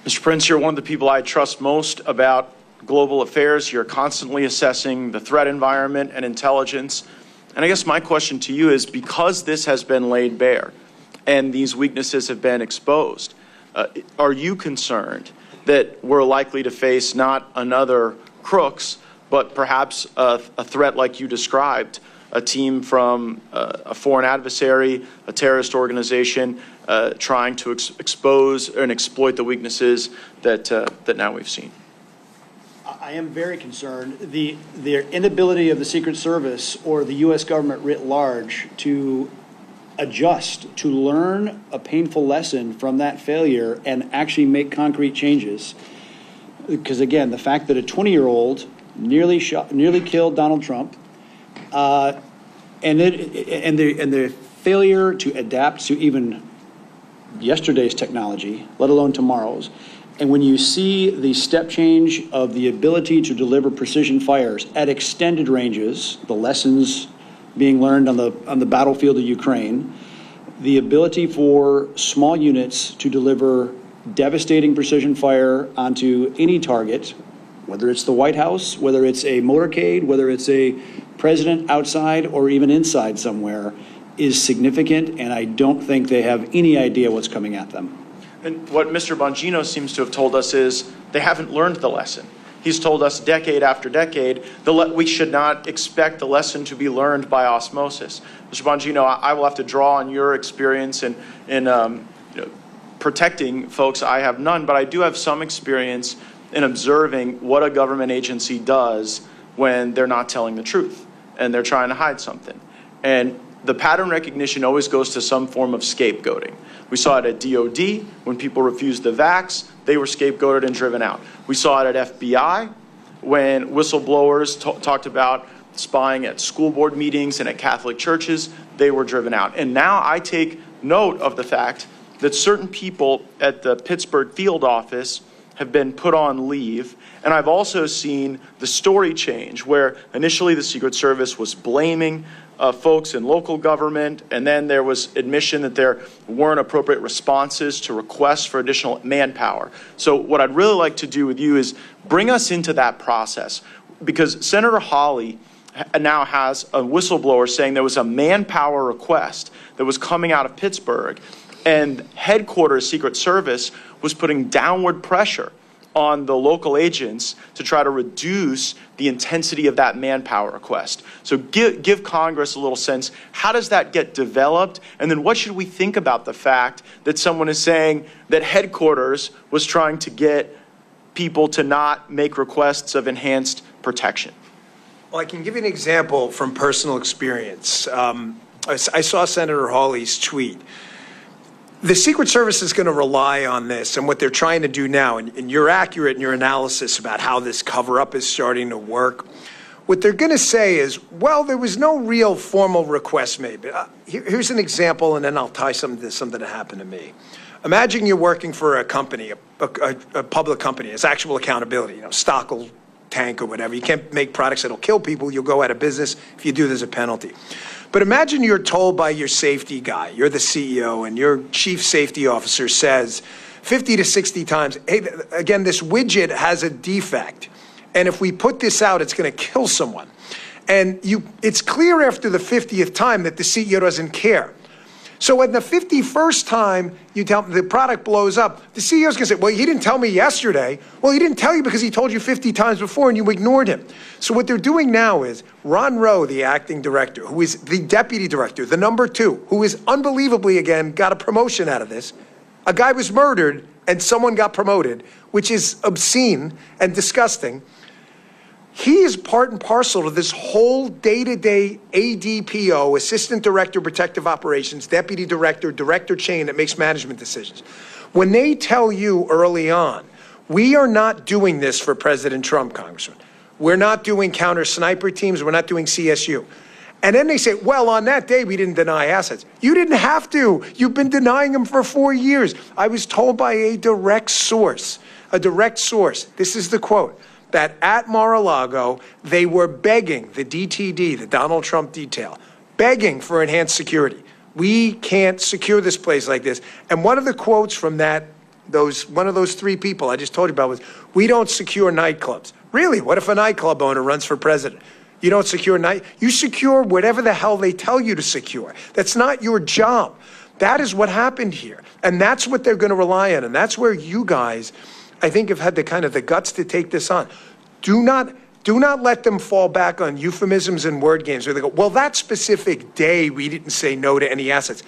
Mr. Prince, you're one of the people I trust most about global affairs. You're constantly assessing the threat environment and intelligence. And I guess my question to you is, because this has been laid bare and these weaknesses have been exposed, are you concerned that we're likely to face not another Crooks, but perhaps a threat like you described, a team from a foreign adversary, a terrorist organization, trying to expose and exploit the weaknesses that now we've seen? I am very concerned. The inability of the Secret Service or the U.S. government writ large to adjust, to learn a painful lesson from that failure and actually make concrete changes. Because again, the fact that a 20-year-old nearly killed Donald Trump, and the failure to adapt to even yesterday's technology, let alone tomorrow's. And when you see the step change of the ability to deliver precision fires at extended ranges, the lessons being learned on the battlefield of Ukraine, the ability for small units to deliver devastating precision fire onto any target, whether it's the White House, whether it's a motorcade, whether it's a president outside or even inside somewhere, is significant, and I don't think they have any idea what's coming at them. And what Mr. Bongino seems to have told us is they haven't learned the lesson. He's told us decade after decade we should not expect the lesson to be learned by osmosis. Mr. Bongino, I will have to draw on your experience in protecting folks. I have none, but I do have some experience in observing what a government agency does when they're not telling the truth and they're trying to hide something. And the pattern recognition always goes to some form of scapegoating. We saw it at DOD when people refused the vax, they were scapegoated and driven out. We saw it at FBI when whistleblowers talked about spying at school board meetings and at Catholic churches, they were driven out. And now I take note of the fact that certain people at the Pittsburgh field office have been put on leave. And I've also seen the story change where initially the Secret Service was blaming folks in local government, and then there was admission that there weren't appropriate responses to requests for additional manpower. So what I'd really like to do with you is bring us into that process, because Senator Hawley now has a whistleblower saying there was a manpower request that was coming out of Pittsburgh, and headquarters Secret Service was putting downward pressure on the local agents to try to reduce the intensity of that manpower request. So give Congress a little sense, how does that get developed? And then what should we think about the fact that someone is saying that headquarters was trying to get people to not make requests of enhanced protection? Well, I can give you an example from personal experience. I saw Senator Hawley's tweet. The Secret Service is going to rely on this and what they're trying to do now, and you're accurate in your analysis about how this cover-up is starting to work. What they're going to say is, well, there was no real formal request made. But here's an example, and then I'll tie something to something that happened to me. Imagine you're working for a company, a public company. It's actual accountability, stock will tank or whatever. You can't make products that'll kill people. You'll go out of business. If you do, there's a penalty. But imagine you're told by your safety guy, you're the CEO, and your chief safety officer says 50 to 60 times, hey, again, this widget has a defect. And if we put this out, it's going to kill someone. And it's clear after the 50th time that the CEO doesn't care. So at the 51st time you tell the product blows up, the CEO's going to say, well, he didn't tell me yesterday. Well, he didn't tell you because he told you 50 times before and you ignored him. So what they're doing now is Ron Rowe, the acting director, who is the deputy director, the number 2, who is unbelievably, again, got a promotion out of this. A guy was murdered and someone got promoted, which is obscene and disgusting. He is part and parcel to this whole day-to-day ADPO, Assistant Director, Protective Operations, Deputy Director, Director chain that makes management decisions. When they tell you early on, we are not doing this for President Trump, Congressman. We're not doing counter sniper teams. We're not doing CSU. And then they say, well, on that day, we didn't deny assets. You didn't have to. You've been denying them for 4 years. I was told by a direct source, this is the quote, that at Mar-a-Lago, they were begging the DTD, the Donald Trump detail, begging for enhanced security. We can't secure this place like this. And one of the quotes from one of those 3 people I just told you about was, we don't secure nightclubs. Really? What if a nightclub owner runs for president? You don't secure you secure whatever the hell they tell you to secure. That's not your job. That is what happened here. And that's what they're going to rely on. And that's where you guys, I think, have had the guts to take this on. Do not let them fall back on euphemisms and word games where they go, well, that specific day we didn't say no to any assets.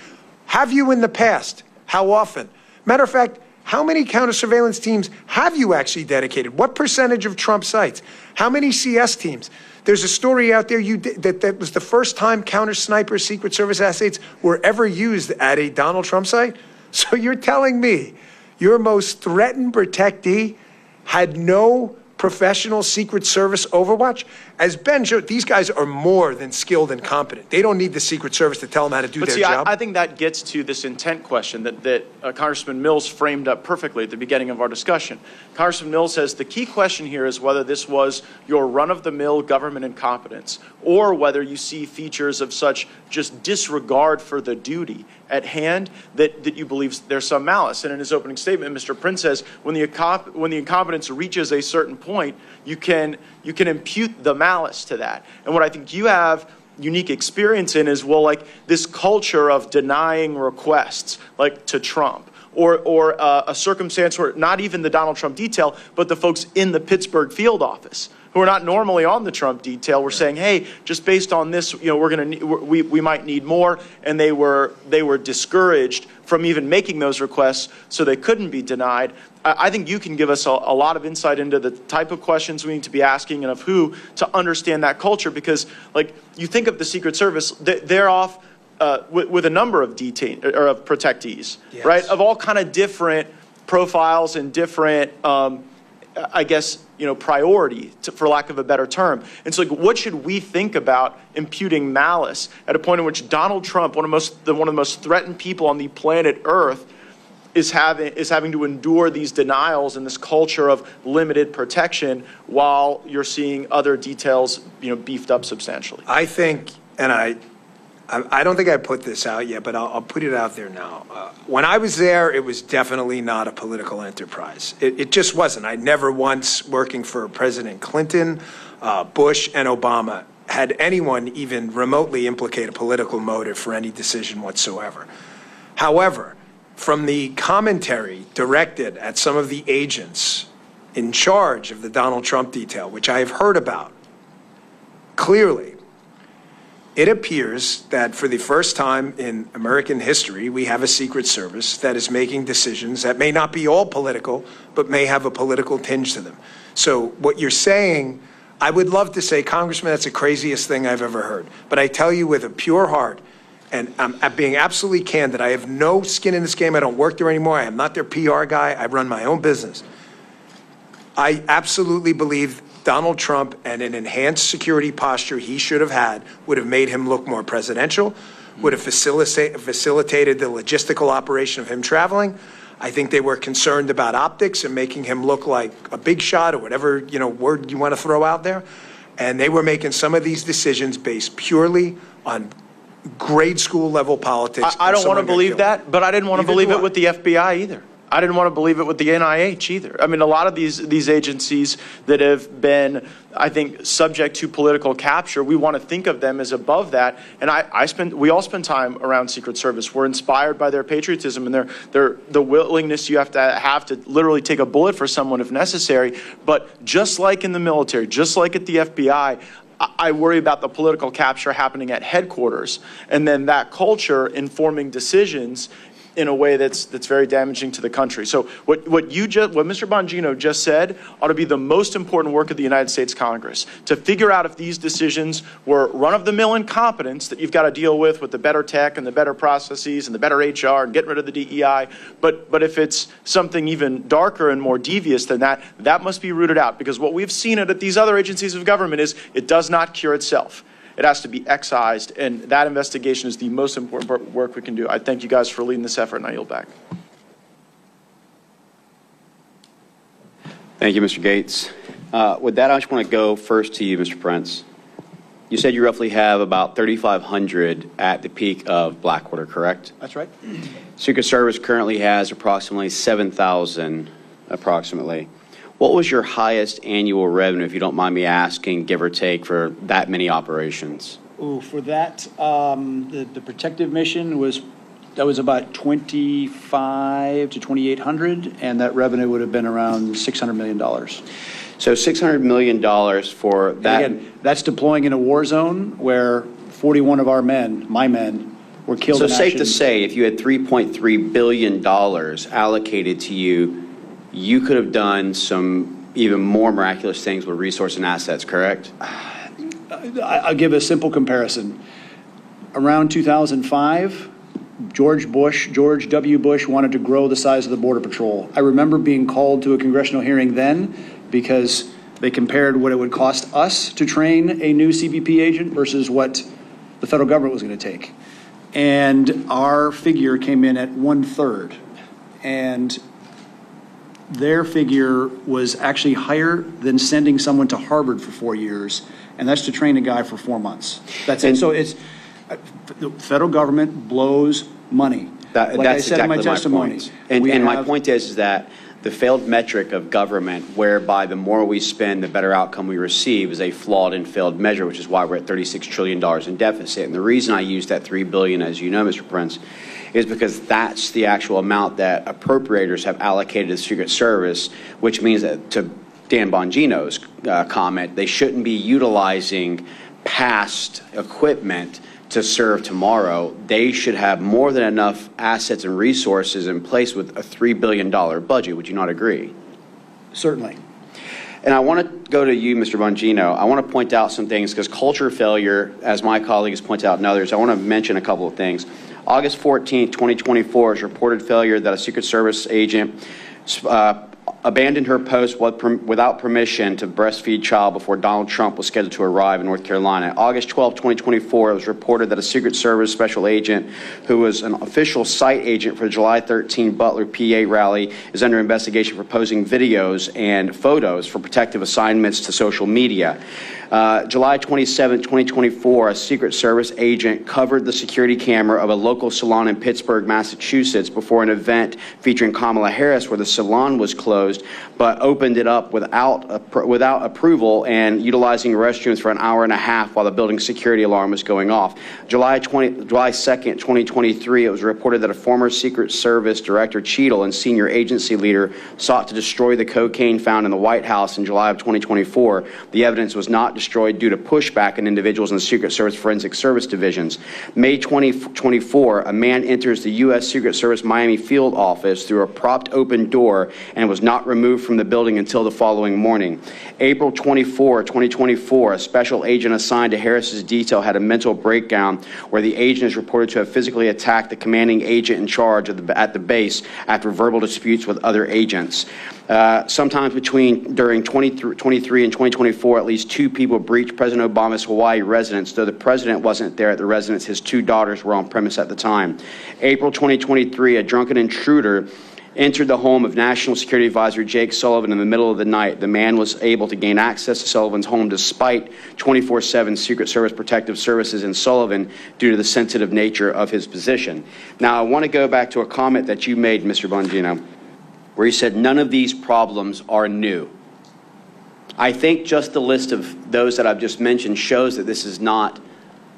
Have you in the past? How often? Matter of fact, how many counter surveillance teams have you actually dedicated? What percentage of Trump sites? How many CS teams? There's a story out there that was the first time counter sniper Secret Service assets were ever used at a Donald Trump site. So you're telling me your most threatened protectee had no professional Secret Service overwatch? As Ben showed, these guys are more than skilled and competent. They don't need the Secret Service to tell them how to do their job. I think that gets to this intent question that Congressman Mills framed up perfectly at the beginning of our discussion. Congressman Mills says the key question here is whether this was your run-of-the-mill government incompetence or whether you see features of such just disregard for the duty at hand that you believe there's some malice. And in his opening statement, Mr. Prince says when the incompetence reaches a certain point, you can impute the malice to that. And what I think you have unique experience in is, well, like this culture of denying requests, like to Trump, or a circumstance where not even the Donald Trump detail, but the folks in the Pittsburgh field office who are not normally on the Trump detail were saying, hey, just based on this, we might need more, and they were discouraged from even making those requests, so they couldn't be denied. I think you can give us a lot of insight into the type of questions we need to be asking and of who to understand that culture, because like you think of the Secret Service, they're off with a number of protectees, yes, right, of all kind of different profiles and different, I guess, priority, for lack of a better term. And so, like, what should we think about imputing malice at a point in which Donald Trump, one of the most threatened people on the planet Earth, is having to endure these denials and this culture of limited protection while you're seeing other details, beefed up substantially? I think, and I don't think I put this out yet, but I'll put it out there now. When I was there, it was definitely not a political enterprise. It just wasn't. I never once, working for President Clinton, Bush, and Obama, had anyone even remotely implicate a political motive for any decision whatsoever. However, from the commentary directed at some of the agents in charge of the Donald Trump detail, which I have heard about, clearly, it appears that for the first time in American history, we have a Secret Service that is making decisions that may not be all political, but may have a political tinge to them. So what you're saying, I would love to say, Congressman, that's the craziest thing I've ever heard. But I tell you with a pure heart, and I'm being absolutely candid, I have no skin in this game. I don't work there anymore. I am not their PR guy. I run my own business. I absolutely believe Donald Trump and an enhanced security posture he should have had would have made him look more presidential, would have facilitated the logistical operation of him traveling. I think they were concerned about optics and making him look like a big shot or whatever, word you want to throw out there. And they were making some of these decisions based purely on grade school level politics. I don't want to believe that, but I didn't want to believe it with the FBI either. I didn't want to believe it with the NIH either. I mean, a lot of these agencies that have been, I think, subject to political capture, we want to think of them as above that. And we all spend time around Secret Service. We're inspired by their patriotism and the willingness you have to literally take a bullet for someone if necessary. But just like in the military, just like at the FBI, I worry about the political capture happening at headquarters, and then that culture informing decisions in a way that's very damaging to the country. So what Mr. Bongino just said ought to be the most important work of the United States Congress, to figure out if these decisions were run-of-the-mill incompetence that you've got to deal with the better tech and the better processes and the better HR and getting rid of the DEI. But if it's something even darker and more devious than that, that must be rooted out, because what we've seen at these other agencies of government is it does not cure itself. It has to be excised, and that investigation is the most important work we can do. I thank you guys for leading this effort, and I yield back. Thank you, Mr. Gaetz. With that, I just want to go first to you, Mr. Prince. You said you roughly have about 3,500 at the peak of Blackwater, correct? That's right. Secret Service currently has approximately 7,000, approximately. What was your highest annual revenue, if you don't mind me asking, give or take, for that many operations? Ooh, for that, the protective mission was about 2,500 to 2,800, and that revenue would have been around $600 million. So $600 million for that. And again, that's deploying in a war zone where 41 of our men, my men, were killed in action. So safe to say, if you had $3.3 billion allocated to you, you could have done some even more miraculous things with resource and assets, correct? I'll give a simple comparison. Around 2005, George W. Bush wanted to grow the size of the Border Patrol. I remember being called to a congressional hearing then because they compared what it would cost us to train a new CBP agent versus what the federal government was going to take. And our figure came in at 1/3. And their figure was actually higher than sending someone to Harvard for 4 years, and that's to train a guy for 4 months. That's it. So it's the federal government blows money. That's like I said exactly in my testimony. And my point is that the failed metric of government, whereby the more we spend, the better outcome we receive, is a flawed and failed measure, which is why we're at $36 trillion in deficit. And the reason I use that $3 billion, as you know, Mr. Prince, is because that's the actual amount that appropriators have allocated to the Secret Service, which means that, to Dan Bongino's comment, they shouldn't be utilizing past equipment to serve tomorrow. They should have more than enough assets and resources in place with a $3 billion budget. Would you not agree? Certainly. And I want to go to you, Mr. Bongino. I want to point out some things, because culture failure, as my colleague has pointed out and others, I want to mention a couple of things. August 14, 2024 is reported failure that a Secret Service agent abandoned her post without permission to breastfeed child before Donald Trump was scheduled to arrive in North Carolina. August 12, 2024, it was reported that a Secret Service special agent who was an official site agent for the July 13 Butler PA rally is under investigation for posting videos and photos for protective assignments to social media. July 27, 2024, a Secret Service agent covered the security camera of a local salon in Pittsburgh, Massachusetts, before an event featuring Kamala Harris, where the salon was closed, but opened it up without approval and utilizing restrooms for an hour and a half while the building's security alarm was going off. July 2nd, 2023, it was reported that a former Secret Service Director Cheadle and senior agency leader sought to destroy the cocaine found in the White House in July of 2024. The evidence was not destroyed due to pushback in individuals in the Secret Service Forensic Service divisions. May 2024, a man enters the U.S. Secret Service Miami field office through a propped open door and was not removed from the building until the following morning. April 24, 2024, a special agent assigned to Harris's detail had a mental breakdown where the agent is reported to have physically attacked the commanding agent in charge at the base after verbal disputes with other agents. Sometimes during 2023 and 2024, at least 2 people breached President Obama's Hawaii residence. Though the president wasn't there at the residence, his 2 daughters were on premise at the time. April 2023, a drunken intruder entered the home of National Security Advisor Jake Sullivan in the middle of the night. The man was able to gain access to Sullivan's home despite 24/7 Secret Service protective services in Sullivan due to the sensitive nature of his position. Now, I want to go back to a comment that you made, Mr. Bongino. where he said none of these problems are new. I think just the list of those that I've just mentioned shows that this is not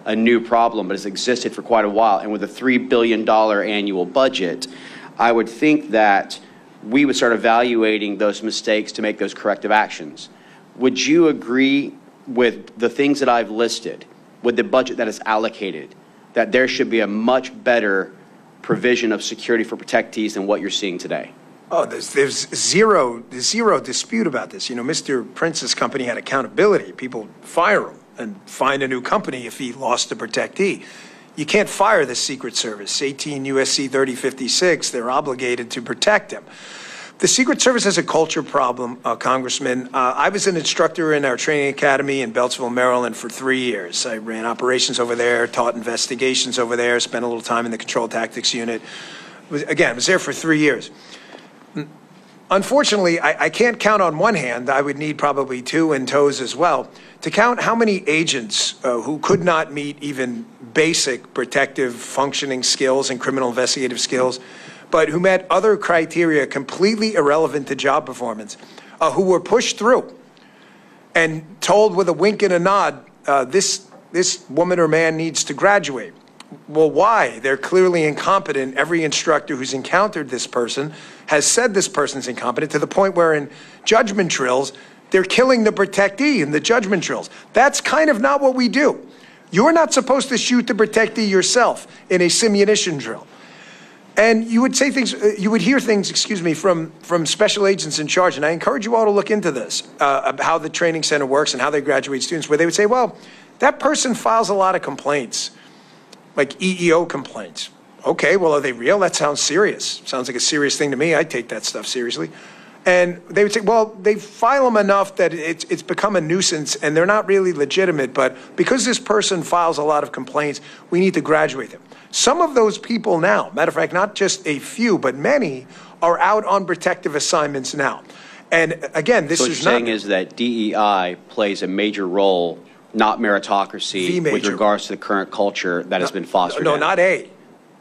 a new problem, but has existed for quite a while. And with a $3 billion annual budget, I would think that we would start evaluating those mistakes to make those corrective actions. Would you agree with the things that I've listed, with the budget that is allocated, that there should be a much better provision of security for protectees than what you're seeing today? Oh, there's zero dispute about this. You know, Mr. Prince's company had accountability. People fire him and find a new company if he lost a protectee. You can't fire the Secret Service. 18 U.S.C. 3056, they're obligated to protect him. The Secret Service has a culture problem, Congressman. I was an instructor in our training academy in Beltsville, Maryland for 3 years. I ran operations over there, taught investigations over there, spent a little time in the Control Tactics Unit. I was there for 3 years. Unfortunately, I can't count on one hand, I would need probably two and toes as well, to count how many agents who could not meet even basic protective functioning skills and criminal investigative skills, but who met other criteria completely irrelevant to job performance, who were pushed through and told with a wink and a nod, this woman or man needs to graduate. Well, why? They're clearly incompetent. Every instructor who's encountered this person has said this person's incompetent, to the point where in judgment drills, they're killing the protectee in the judgment drills. That's kind of not what we do. You're not supposed to shoot the protectee yourself in a simunition drill. And you would say things, you would hear things, from special agents in charge, and I encourage you all to look into this, how the training center works and how they graduate students, where they would say, well, that person files a lot of complaints, like EEO complaints. Okay, well, are they real? That sounds serious. Sounds like a serious thing to me. I take that stuff seriously. And they would say, well, they file them enough that it's become a nuisance and they're not really legitimate, but because this person files a lot of complaints, we need to graduate them. Some of those people now, matter of fact, not just a few, but many, are out on protective assignments now. And again, this is not... So what you're saying is that DEI plays a major role, not meritocracy, with regards to the current culture that has been fostered. No, not a.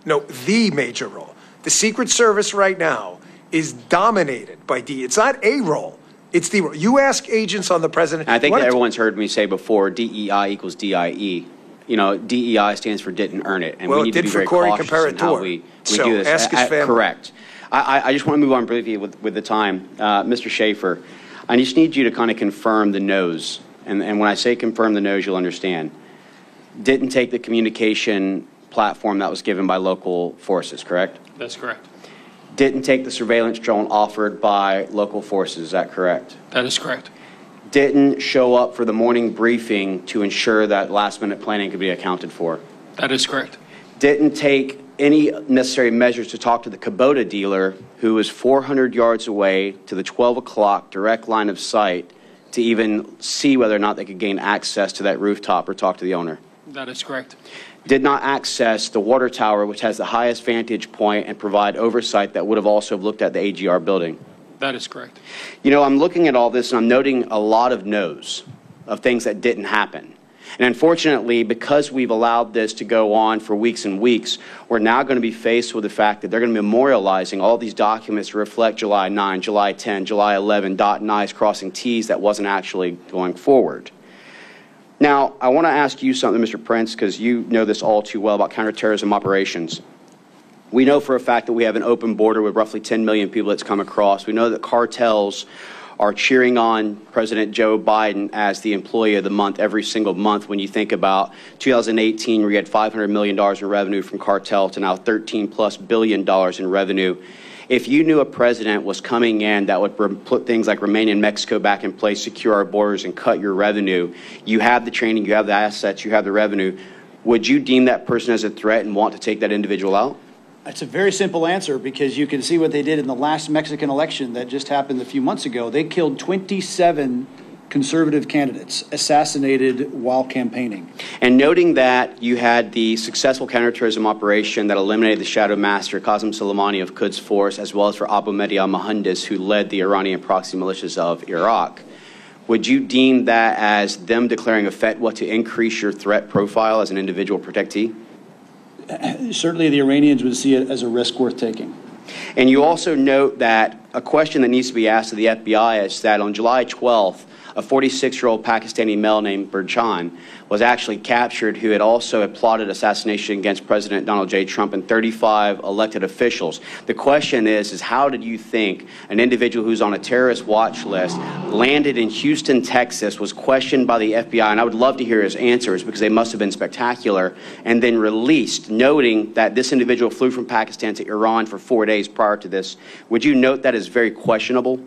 No, the major role. The Secret Service right now is dominated by DEI. It's not a role. It's the role. You ask agents on the president... I think that everyone's heard me say before, DEI equals DIE. You know, DEI stands for didn't earn it. And we need to be very cautious in how we do this. Ask his family. Correct. I just want to move on briefly with the time. Mr. Schaefer, I just need you to kind of confirm the no's. And when I say confirm the no's, you'll understand. Didn't take the communication platform that was given by local forces, correct? That's correct. Didn't take the surveillance drone offered by local forces, is that correct? That is correct. Didn't show up for the morning briefing to ensure that last-minute planning could be accounted for. That is correct. Didn't take any necessary measures to talk to the Kubota dealer, who was 400 yards away, to the 12 o'clock direct line of sight, to even see whether or not they could gain access to that rooftop or talk to the owner. That is correct. Did not access the water tower, which has the highest vantage point, and provide oversight that would have also looked at the AGR building. That is correct. You know, I'm looking at all this and I'm noting a lot of no's, of things that didn't happen. And unfortunately, because we've allowed this to go on for weeks and weeks, we're now going to be faced with the fact that they're going to be memorializing all these documents to reflect July 9, July 10, July 11, dotting I's, crossing T's that wasn't actually going forward. Now, I want to ask you something, Mr. Prince, because you know this all too well about counterterrorism operations. We know for a fact that we have an open border with roughly 10 million people that's come across. We know that cartels are cheering on President Joe Biden as the employee of the month every single month. When you think about 2018, where you had $500 million in revenue from cartel, to now $13+ billion in revenue. If you knew a president was coming in that would put things like Romania and Mexico back in place, secure our borders, and cut your revenue, you have the training, you have the assets, you have the revenue, would you deem that person as a threat and want to take that individual out? It's a very simple answer, because you can see what they did in the last Mexican election that just happened a few months ago. They killed 27 conservative candidates, assassinated while campaigning. And noting that you had the successful counterterrorism operation that eliminated the shadow master, Qasem Soleimani of Quds Force, as well as for Abu Mahdi al-Mohandes, who led the Iranian proxy militias of Iraq, would you deem that as them declaring a fatwa to increase your threat profile as an individual protectee? Certainly the Iranians would see it as a risk worth taking. And you also note that a question that needs to be asked of the FBI is that on July 12th, a 46-year-old Pakistani male named Burjan was actually captured, who had also plotted assassination against President Donald J. Trump and 35 elected officials. The question is how did you think an individual who's on a terrorist watch list, landed in Houston, Texas, was questioned by the FBI, and I would love to hear his answers because they must have been spectacular, and then released, noting that this individual flew from Pakistan to Iran for 4 days prior to this? Would you note that is very questionable?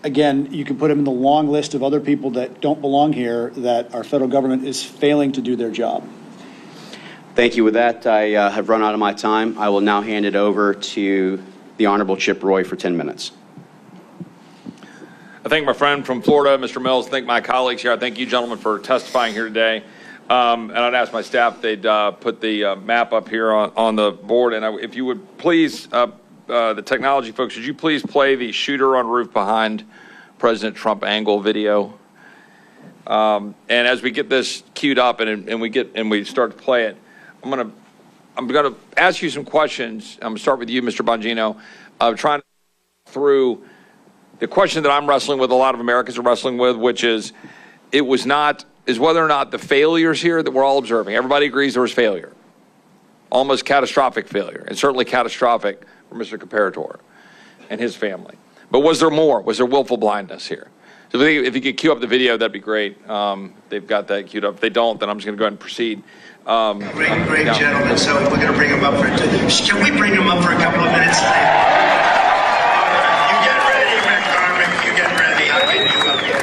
Again, you can put him in the long list of other people that don't belong here, that our federal government is failing to do their job. Thank you. With that, I have run out of my time. I will now hand it over to the Honorable Chip Roy for 10 minutes. I thank my friend from Florida, Mr. Mills. I thank my colleagues here. I thank you, gentlemen, for testifying here today. And I'd ask my staff if they'd put the map up here on the board. And if you would please, the technology folks, would you please play the shooter on roof behind President Trump angle video? And as we get this queued up and we start to play it, I'm gonna ask you some questions. I'm gonna start with you, Mr. Bongino. Trying to through the question that I'm wrestling with, a lot of Americans are wrestling with, which is whether or not the failures here that we're all observing. Everybody agrees there was failure, almost catastrophic failure, and certainly catastrophic for Mr. Comparator and his family. But was there more? Was there willful blindness here? So if you could cue up the video, that'd be great. They've got that queued up. If they don't, then I'm just going to go ahead and proceed. Great gentlemen. So we're going to bring him up for. Can we bring him up for a couple of minutes? You get ready, McCormick. You get ready. I'll get you up here.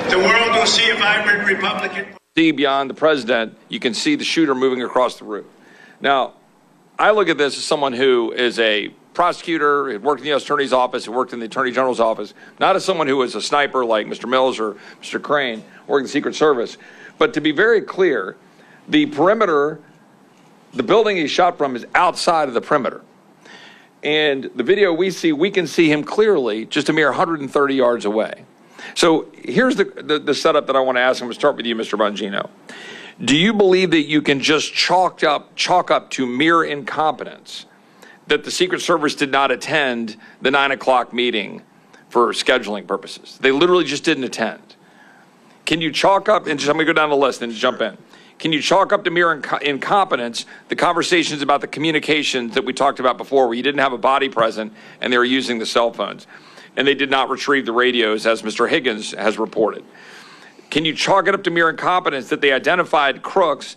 The world will see a vibrant Republican. See beyond the president, you can see the shooter moving across the roof. Now, I look at this as someone who is a prosecutor, had worked in the U.S. Attorney's Office, who worked in the Attorney General's office, not as someone who was a sniper like Mr. Mills or Mr. Crane, working in the Secret Service. But to be very clear, the perimeter, the building he shot from is outside of the perimeter. And the video we see, we can see him clearly just a mere 130 yards away. So here's the setup that I want to ask. I'm going to start with you, Mr. Bongino. Do you believe that you can just chalk up to mere incompetence that the Secret Service did not attend the 9 o'clock meeting for scheduling purposes? They literally just didn't attend. Can you chalk up, and just, I'm going to go down the list and just jump in. Can you chalk up to mere incompetence the conversations about the communications that we talked about before, where you didn't have a body present and they were using the cell phones, and they did not retrieve the radios, as Mr. Higgins has reported? Can you chalk it up to mere incompetence that they identified crooks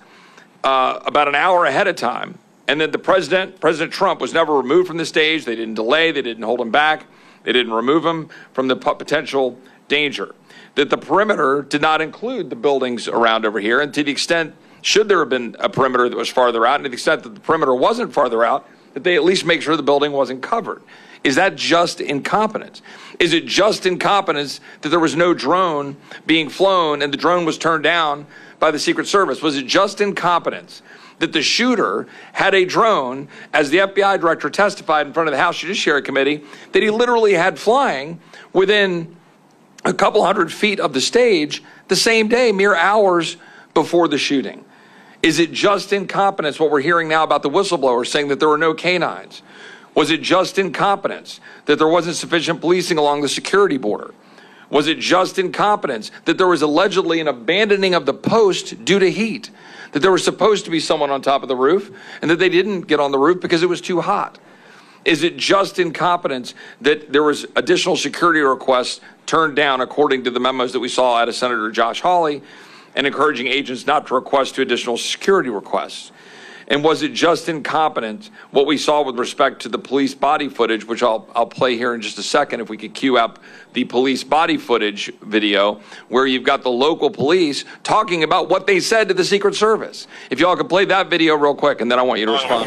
about an hour ahead of time, and that President Trump was never removed from the stage? They didn't delay, they didn't hold him back, they didn't remove him from the potential danger. That the perimeter did not include the buildings around over here, and to the extent, should there have been a perimeter that was farther out, and to the extent that the perimeter wasn't farther out, that they at least make sure the building wasn't covered. Is that just incompetence? Is it just incompetence that there was no drone being flown and the drone was turned down by the Secret Service? Was it just incompetence that the shooter had a drone, as the FBI director testified in front of the House Judiciary Committee, that he literally had flying within a couple hundred feet of the stage the same day, mere hours before the shooting? Is it just incompetence, what we're hearing now about the whistleblower saying that there were no canines? Was it just incompetence that there wasn't sufficient policing along the security border? Was it just incompetence that there was allegedly an abandoning of the post due to heat? That there was supposed to be someone on top of the roof and that they didn't get on the roof because it was too hot? Is it just incompetence that there was additional security requests turned down, according to the memos that we saw out of Senator Josh Hawley, and encouraging agents not to request to additional security requests? And was it just incompetence what we saw with respect to the police body footage, which I'll play here in just a second, if we could cue up the police body footage video, where you've got the local police talking about what they said to the Secret Service? If y'all could play that video real quick, and then I want you to respond.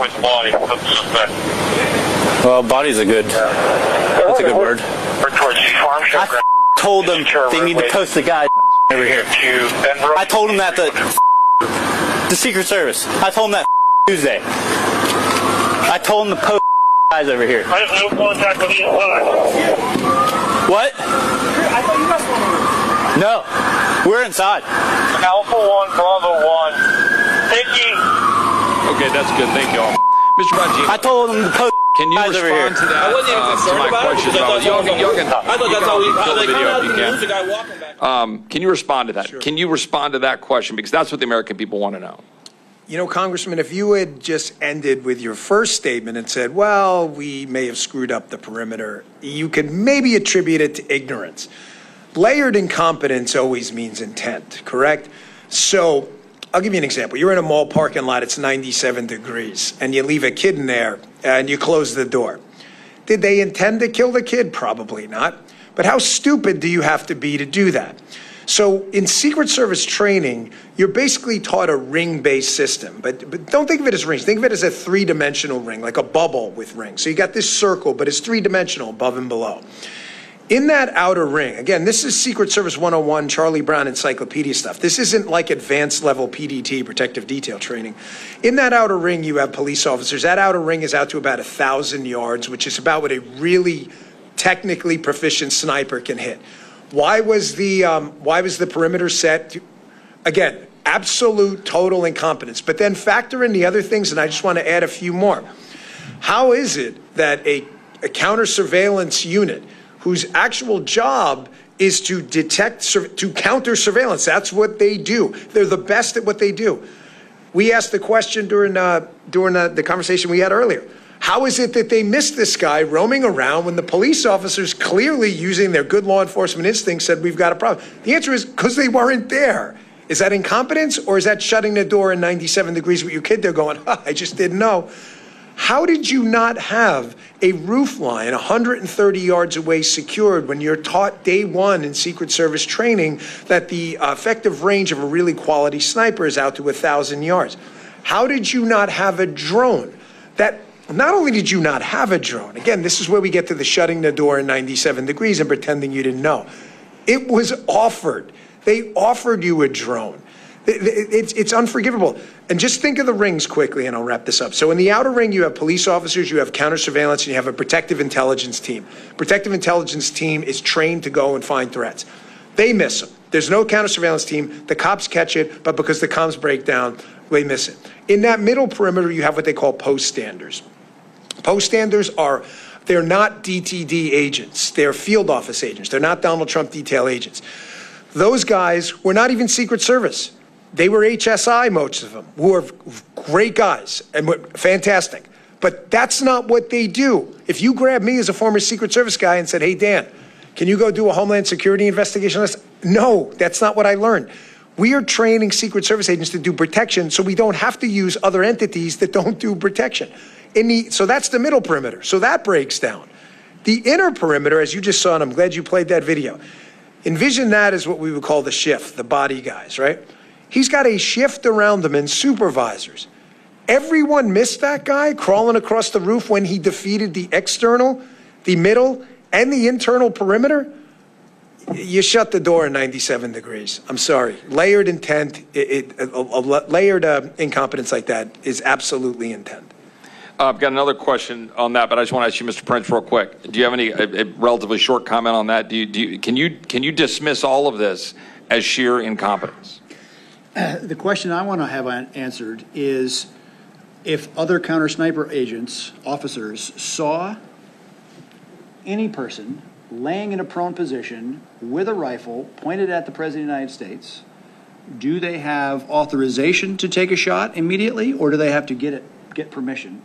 Well, body's that's a good word. I told them they need to post the guy over here. I told them that the Secret Service. I told them that Tuesday. I told them to post guys over here. I have no contact with the inside. What? I thought you guys were. No, we're inside. Alpha 1, Bravo 1. Thank you. Okay, that's good. Thank you all. Mr. Bongino. I told them to post Can you respond to that? I wasn't even concerned about it because I thought that's how we come out and lose a guy walking back. Can you respond to that? Sure. Can you respond to that question? Because that's what the American people want to know. You know, Congressman, if you had just ended with your first statement and said, well, we may have screwed up the perimeter, you could maybe attribute it to ignorance. Layered incompetence always means intent, correct? So I'll give you an example. You're in a mall parking lot, it's 97 degrees, and you leave a kid in there and you close the door. Did they intend to kill the kid? Probably not. But how stupid do you have to be to do that? So in Secret Service training, you're basically taught a ring-based system, but don't think of it as rings. Think of it as a three-dimensional ring, like a bubble with rings. So you got this circle, but it's three-dimensional above and below. In that outer ring, again, this is Secret Service 101, Charlie Brown encyclopedia stuff. This isn't like advanced level PDT, protective detail training. In that outer ring, you have police officers. That outer ring is out to about 1,000 yards, which is about what a really technically proficient sniper can hit. Why was the perimeter set to, again, absolute total incompetence? But then factor in the other things, and I just want to add a few more. How is it that a counter surveillance unit whose actual job is to detect, to counter surveillance, that's what they do. They're the best at what they do. We asked the question during the conversation we had earlier. How is it that they missed this guy roaming around when the police officers clearly using their good law enforcement instincts said we've got a problem? The answer is because they weren't there. Is that incompetence or is that shutting the door in 97 degrees with your kid there going, I just didn't know? How did you not have a roof line 130 yards away secured when you're taught day one in Secret Service training that the effective range of a really quality sniper is out to 1,000 yards? How did you not have a drone that not only did you not have a drone, again, this is where we get to the shutting the door in 97 degrees and pretending you didn't know. It was offered. They offered you a drone. It's unforgivable. And just think of the rings quickly, and I'll wrap this up. So in the outer ring, you have police officers, you have counter surveillance, and you have a protective intelligence team. Protective intelligence team is trained to go and find threats. They miss them. There's no counter surveillance team. The cops catch it, but because the comms break down, they miss it. In that middle perimeter, you have what they call post standers. Post standers they're not DTD agents. They're field office agents. They're not Donald Trump detail agents. Those guys were not even Secret Service. They were HSI, most of them, who are great guys and fantastic. But that's not what they do. If you grab me as a former Secret Service guy and said, hey, Dan, can you go do a Homeland Security investigation on this? No, that's not what I learned. We are training Secret Service agents to do protection so we don't have to use other entities that don't do protection. So that's the middle perimeter. So that breaks down. The inner perimeter, as you just saw, and I'm glad you played that video, envision that as what we would call the shift, the body guys, right? He's got a shift around them and supervisors. Everyone missed that guy crawling across the roof when he defeated the external, the middle, and the internal perimeter. You shut the door in 97 degrees. I'm sorry. Layered intent, layered incompetence like that is absolutely intent. I've got another question on that, but I just want to ask you, Mr. Prince, real quick. Do you have any a relatively short comment on that? Can you dismiss all of this as sheer incompetence? The question I want to have answered is if other counter sniper agents, officers, saw any person laying in a prone position with a rifle pointed at the President of the United States, do they have authorization to take a shot immediately, or do they have to get permission?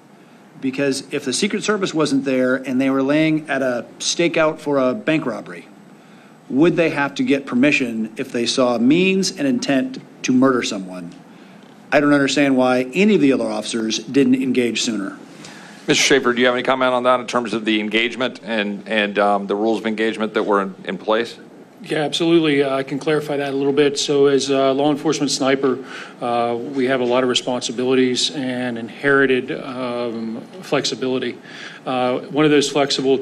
Because if the Secret Service wasn't there and they were laying at a stakeout for a bank robbery, would they have to get permission if they saw means and intent to murder someone? I don't understand why any of the other officers didn't engage sooner. Mr. Schaefer, do you have any comment on that in terms of the engagement and the rules of engagement that were in place? Yeah, absolutely. I can clarify that a little bit. So as a law enforcement sniper, we have a lot of responsibilities and inherited flexibility. One of those flexible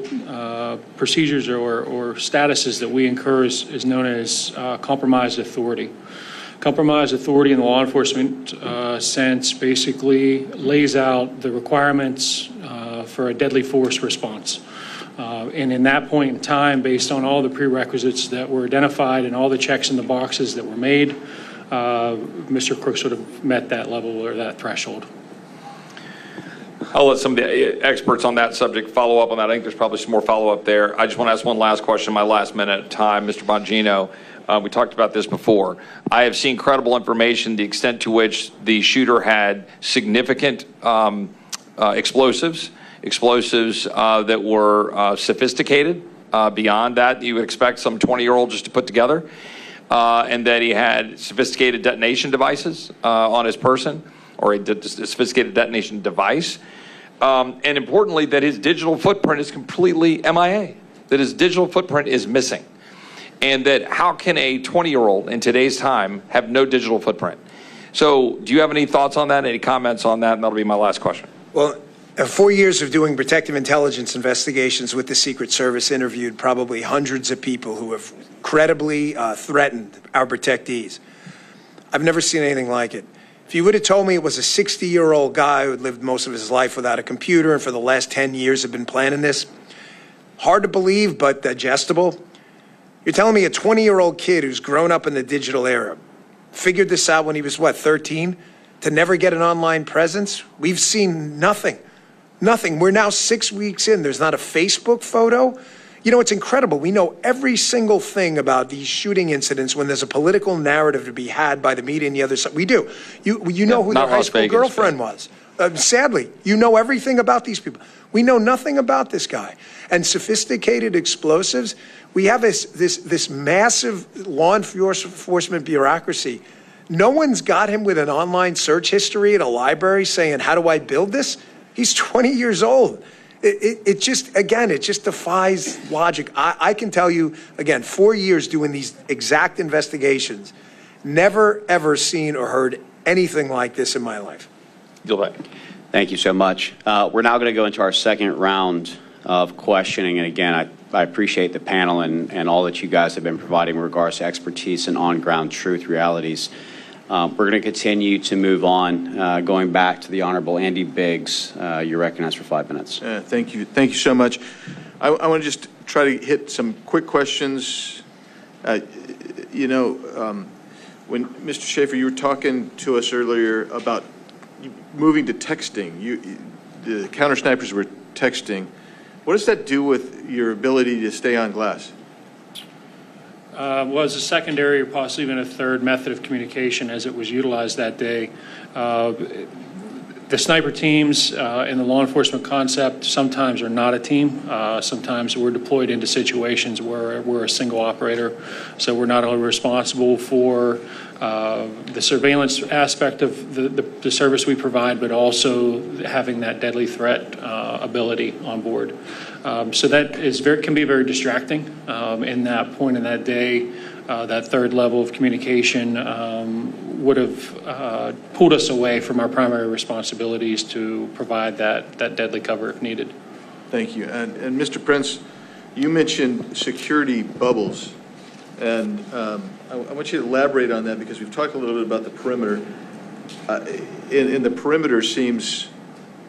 procedures or statuses that we incur is known as compromised authority. Compromised authority in the law enforcement sense basically lays out the requirements for a deadly force response. And in that point in time, based on all the prerequisites that were identified and all the checks in the boxes that were made, Mr. Crooks would have met that level or that threshold. I'll let some of the experts on that subject follow up on that. I think there's probably some more follow-up there. I just want to ask one last question, my last minute of time. Mr. Bongino, we talked about this before. I have seen credible information, the extent to which the shooter had significant explosives that were sophisticated beyond that you would expect some 20-year-old just to put together, and that he had sophisticated detonation devices on his person, or a sophisticated detonation device, and importantly, that his digital footprint is completely MIA, that his digital footprint is missing, and that how can a 20-year-old in today's time have no digital footprint? So do you have any thoughts on that, any comments on that? And that'll be my last question. Well, 4 years of doing protective intelligence investigations with the Secret Service, interviewed probably hundreds of people who have credibly threatened our protectees. I've never seen anything like it. If you would have told me it was a 60-year-old guy who had lived most of his life without a computer and for the last 10 years have been planning this, hard to believe but digestible. You're telling me a 20-year-old kid who's grown up in the digital era figured this out when he was, 13? To never get an online presence? We've seen nothing. Nothing. We're now 6 weeks in. There's not a Facebook photo. You know, it's incredible. We know every single thing about these shooting incidents when there's a political narrative to be had by the media and the other side. We do. You know who their high school girlfriend was. Sadly, you know everything about these people. We know nothing about this guy. And sophisticated explosives, we have this massive law enforcement bureaucracy. No one's got him with an online search history at a library saying, how do I build this? He's 20 years old. It just defies logic. I can tell you, again, 4 years doing these exact investigations, never, ever seen or heard anything like this in my life. Thank you so much. We're now going to go into our second round of questioning. And again, I appreciate the panel and all that you guys have been providing in regards to expertise and on-ground truth realities. We're going to continue to move on, going back to the Honorable Andy Biggs. You're recognized for 5 minutes. Thank you. Thank you so much. I want to just try to hit some quick questions. When Mr. Schaefer, you were talking to us earlier about moving to texting. The counter snipers were texting. What does that do with your ability to stay on glass? Was a secondary or possibly even a third method of communication as it was utilized that day. The sniper teams in the law enforcement concept sometimes are not a team. Sometimes we're deployed into situations where we're a single operator. So we're not only responsible for the surveillance aspect of the service we provide, but also having that deadly threat ability on board. So that can be very distracting in that point in that day. That third level of communication would have pulled us away from our primary responsibilities to provide that deadly cover if needed. Thank you. And Mr. Prince, you mentioned security bubbles. And I want you to elaborate on that because we've talked a little bit about the perimeter. And the perimeter seems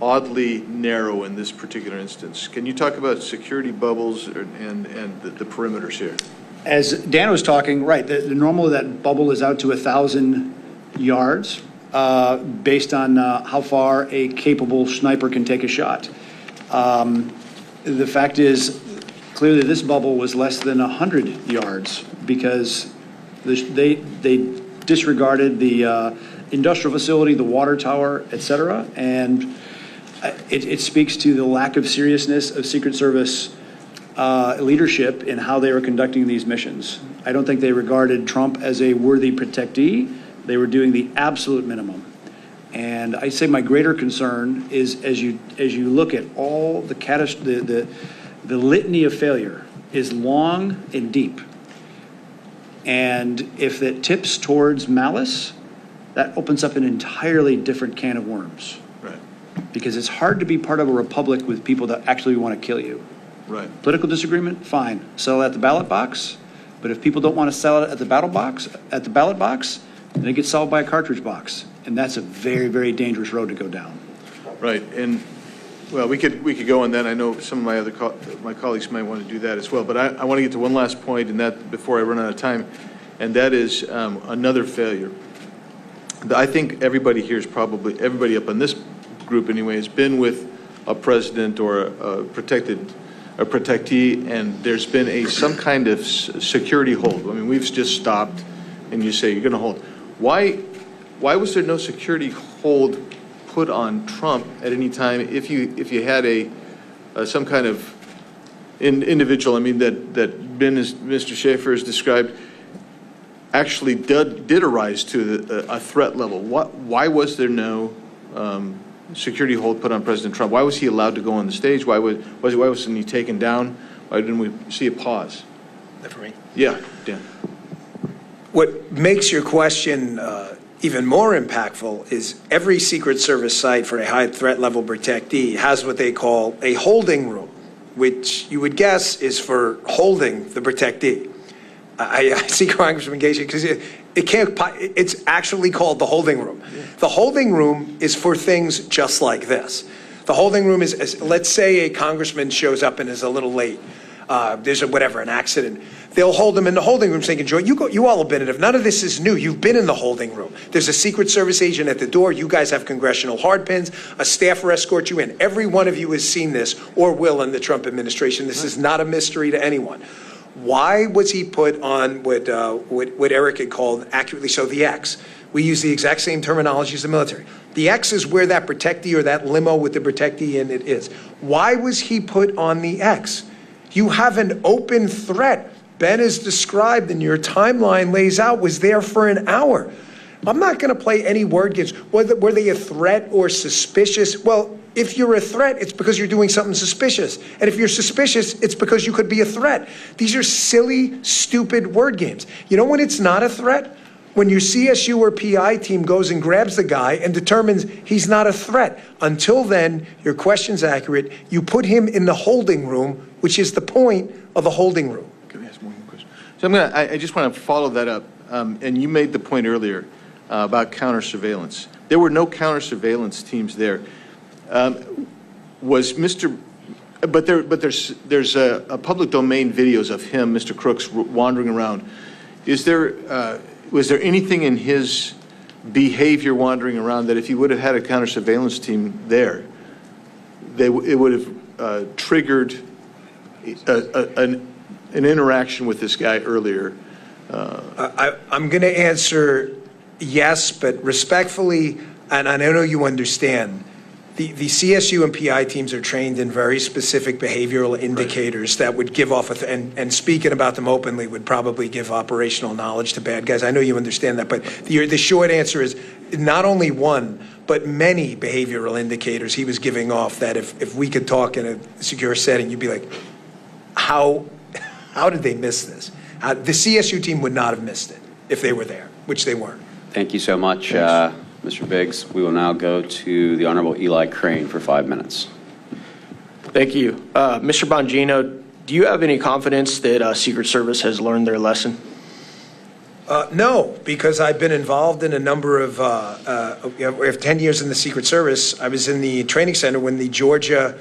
oddly narrow in this particular instance. Can you talk about security bubbles and the perimeters here? As Dan was talking, right, the normal that bubble is out to 1,000 yards based on how far a capable sniper can take a shot. The fact is, clearly this bubble was less than 100 yards because they disregarded the industrial facility, the water tower, et cetera, and it speaks to the lack of seriousness of Secret Service leadership in how they were conducting these missions. I don't think they regarded Trump as a worthy protectee. They were doing the absolute minimum. And I say my greater concern is as you look at all the litany of failure is long and deep. And if it tips towards malice, that opens up an entirely different can of worms. Right. Because it's hard to be part of a republic with people that actually want to kill you. Right. Political disagreement, fine. Sell it at the ballot box. But if people don't want to sell it at the ballot box, then it gets sold by a cartridge box. And that's a very, very dangerous road to go down. Right. And well, we could go on that. I know some of my colleagues might want to do that as well. But I want to get to one last point, and that before I run out of time, and that is another failure. I think everybody here is everybody up on this group anyway, has been with a president or a protectee, and there's been some kind of security hold. I mean, we've just stopped, and you say you're going to hold. Why was there no security hold put on Trump at any time if you had some kind of individual, I mean, that Mr. Schaefer has described, actually did arise to a threat level? Why was there no security hold put on President Trump? Why was he allowed to go on the stage? Why wasn't he taken down? Why didn't we see a pause? For me? Yeah, Dan. What makes your question even more impactful is every Secret Service site for a high threat level protectee has what they call a holding room, which you would guess is for holding the protectee. I see Congressman Gaetz because it's actually called the holding room. Yeah. The holding room is for things just like this. The holding room is, let's say a congressman shows up and is a little late. There's an accident. They'll hold them in the holding room so they can join. You all have been in it. None of this is new. You've been in the holding room. There's a Secret Service agent at the door. You guys have congressional hardpins. A staffer escorts you in. Every one of you has seen this or will in the Trump administration. This is not a mystery to anyone. Why was he put on what Eric had called, accurately so, the X? We use the exact same terminology as the military. The X is where that protectee or that limo with the protectee in it is. Why was he put on the X? You have an open threat. Ben is described and your timeline lays out was there for an hour. I'm not going to play any word games. Were they a threat or suspicious? Well, if you're a threat, it's because you're doing something suspicious. And if you're suspicious, it's because you could be a threat. These are silly, stupid word games. You know when it's not a threat? When your CSU or PI team goes and grabs the guy and determines he's not a threat. Until then, your question's accurate. You put him in the holding room, which is the point of the holding room. Can I ask one more question? So I just want to follow that up. And you made the point earlier about counter surveillance. There were no counter surveillance teams there. There's a public domain videos of him, Mr. Crooks, wandering around. Was there anything in his behavior wandering around that if he would have had a counter surveillance team there, it would have triggered an interaction with this guy earlier? I'm going to answer yes, but respectfully, and I know you understand, the CSU and PI teams are trained in very specific behavioral indicators that would give off, and speaking about them openly would probably give operational knowledge to bad guys. I know you understand that, but the short answer is not only one, but many behavioral indicators he was giving off that if we could talk in a secure setting, you'd be like, how did they miss this? The CSU team would not have missed it if they were there, which they weren't. Thank you so much, Mr. Biggs. We will now go to the Honorable Eli Crane for 5 minutes. Thank you. Mr. Bongino, do you have any confidence that Secret Service has learned their lesson? No, because I've been involved in a number of, we have 10 years in the Secret Service. I was in the training center when the Georgia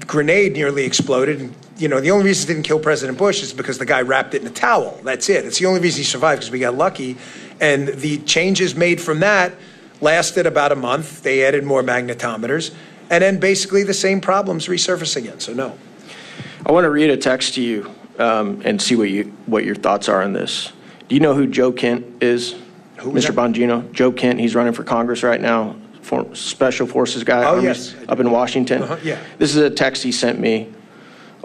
grenade nearly exploded. And, you know, the only reason it didn't kill President Bush is because the guy wrapped it in a towel. That's it. It's the only reason he survived, because we got lucky. And the changes made from that lasted about a month. They added more magnetometers. And then basically the same problems resurface again. So no. I want to read a text to you and see what your thoughts are on this. Do you know who Joe Kent is? Who Mr. Bongino? Joe Kent, he's running for Congress right now. Special Forces guy. Oh, yes. Up in Washington. Yeah. This is a text he sent me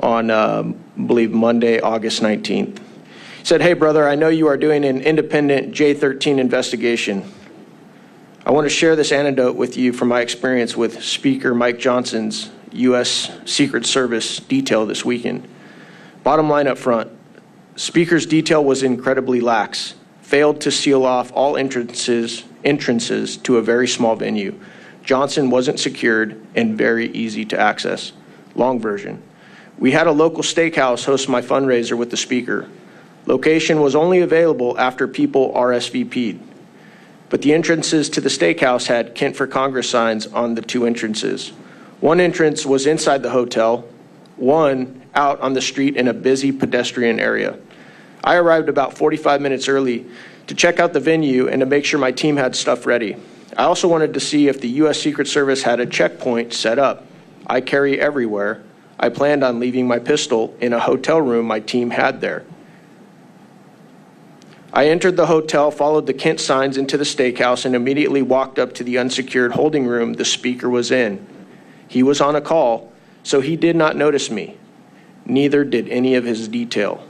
on, I believe, Monday, August 19th. He said, "Hey, brother, I know you are doing an independent J13 investigation. I want to share this anecdote with you from my experience with Speaker Mike Johnson's U.S. Secret Service detail this weekend. Bottom line up front, Speaker's detail was incredibly lax, failed to seal off all entrances to a very small venue. Johnson wasn't secured and very easy to access. Long version. We had a local steakhouse host my fundraiser with the Speaker. Location was only available after people RSVP'd. But the entrances to the steakhouse had Kent for Congress signs on the two entrances. One entrance was inside the hotel, one out on the street in a busy pedestrian area. I arrived about 45 minutes early to check out the venue and to make sure my team had stuff ready. I also wanted to see if the U.S. Secret Service had a checkpoint set up. I carry everywhere. I planned on leaving my pistol in a hotel room my team had there. I entered the hotel, followed the Kent signs into the steakhouse, and immediately walked up to the unsecured holding room the speaker was in. He was on a call, so he did not notice me. Neither did any of his detail.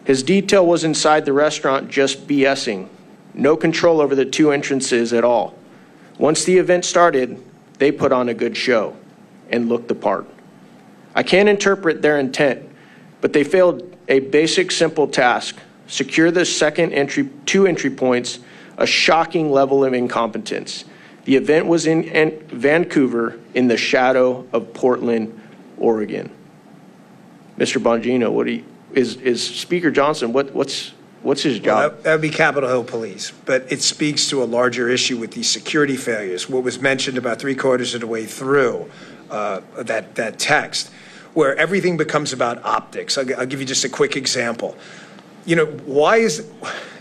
His detail was inside the restaurant just BSing. No control over the two entrances at all. Once the event started, they put on a good show and looked the part. I can't interpret their intent, but they failed a basic, simple task: secure the two entry points, a shocking level of incompetence. The event was in Vancouver in the shadow of Portland, Oregon. Mr. Bongino, is Speaker Johnson, what's his job? Well, that would be Capitol Hill Police, but it speaks to a larger issue with these security failures. What was mentioned about 3/4 of the way through that text, where everything becomes about optics. I'll give you just a quick example. You know,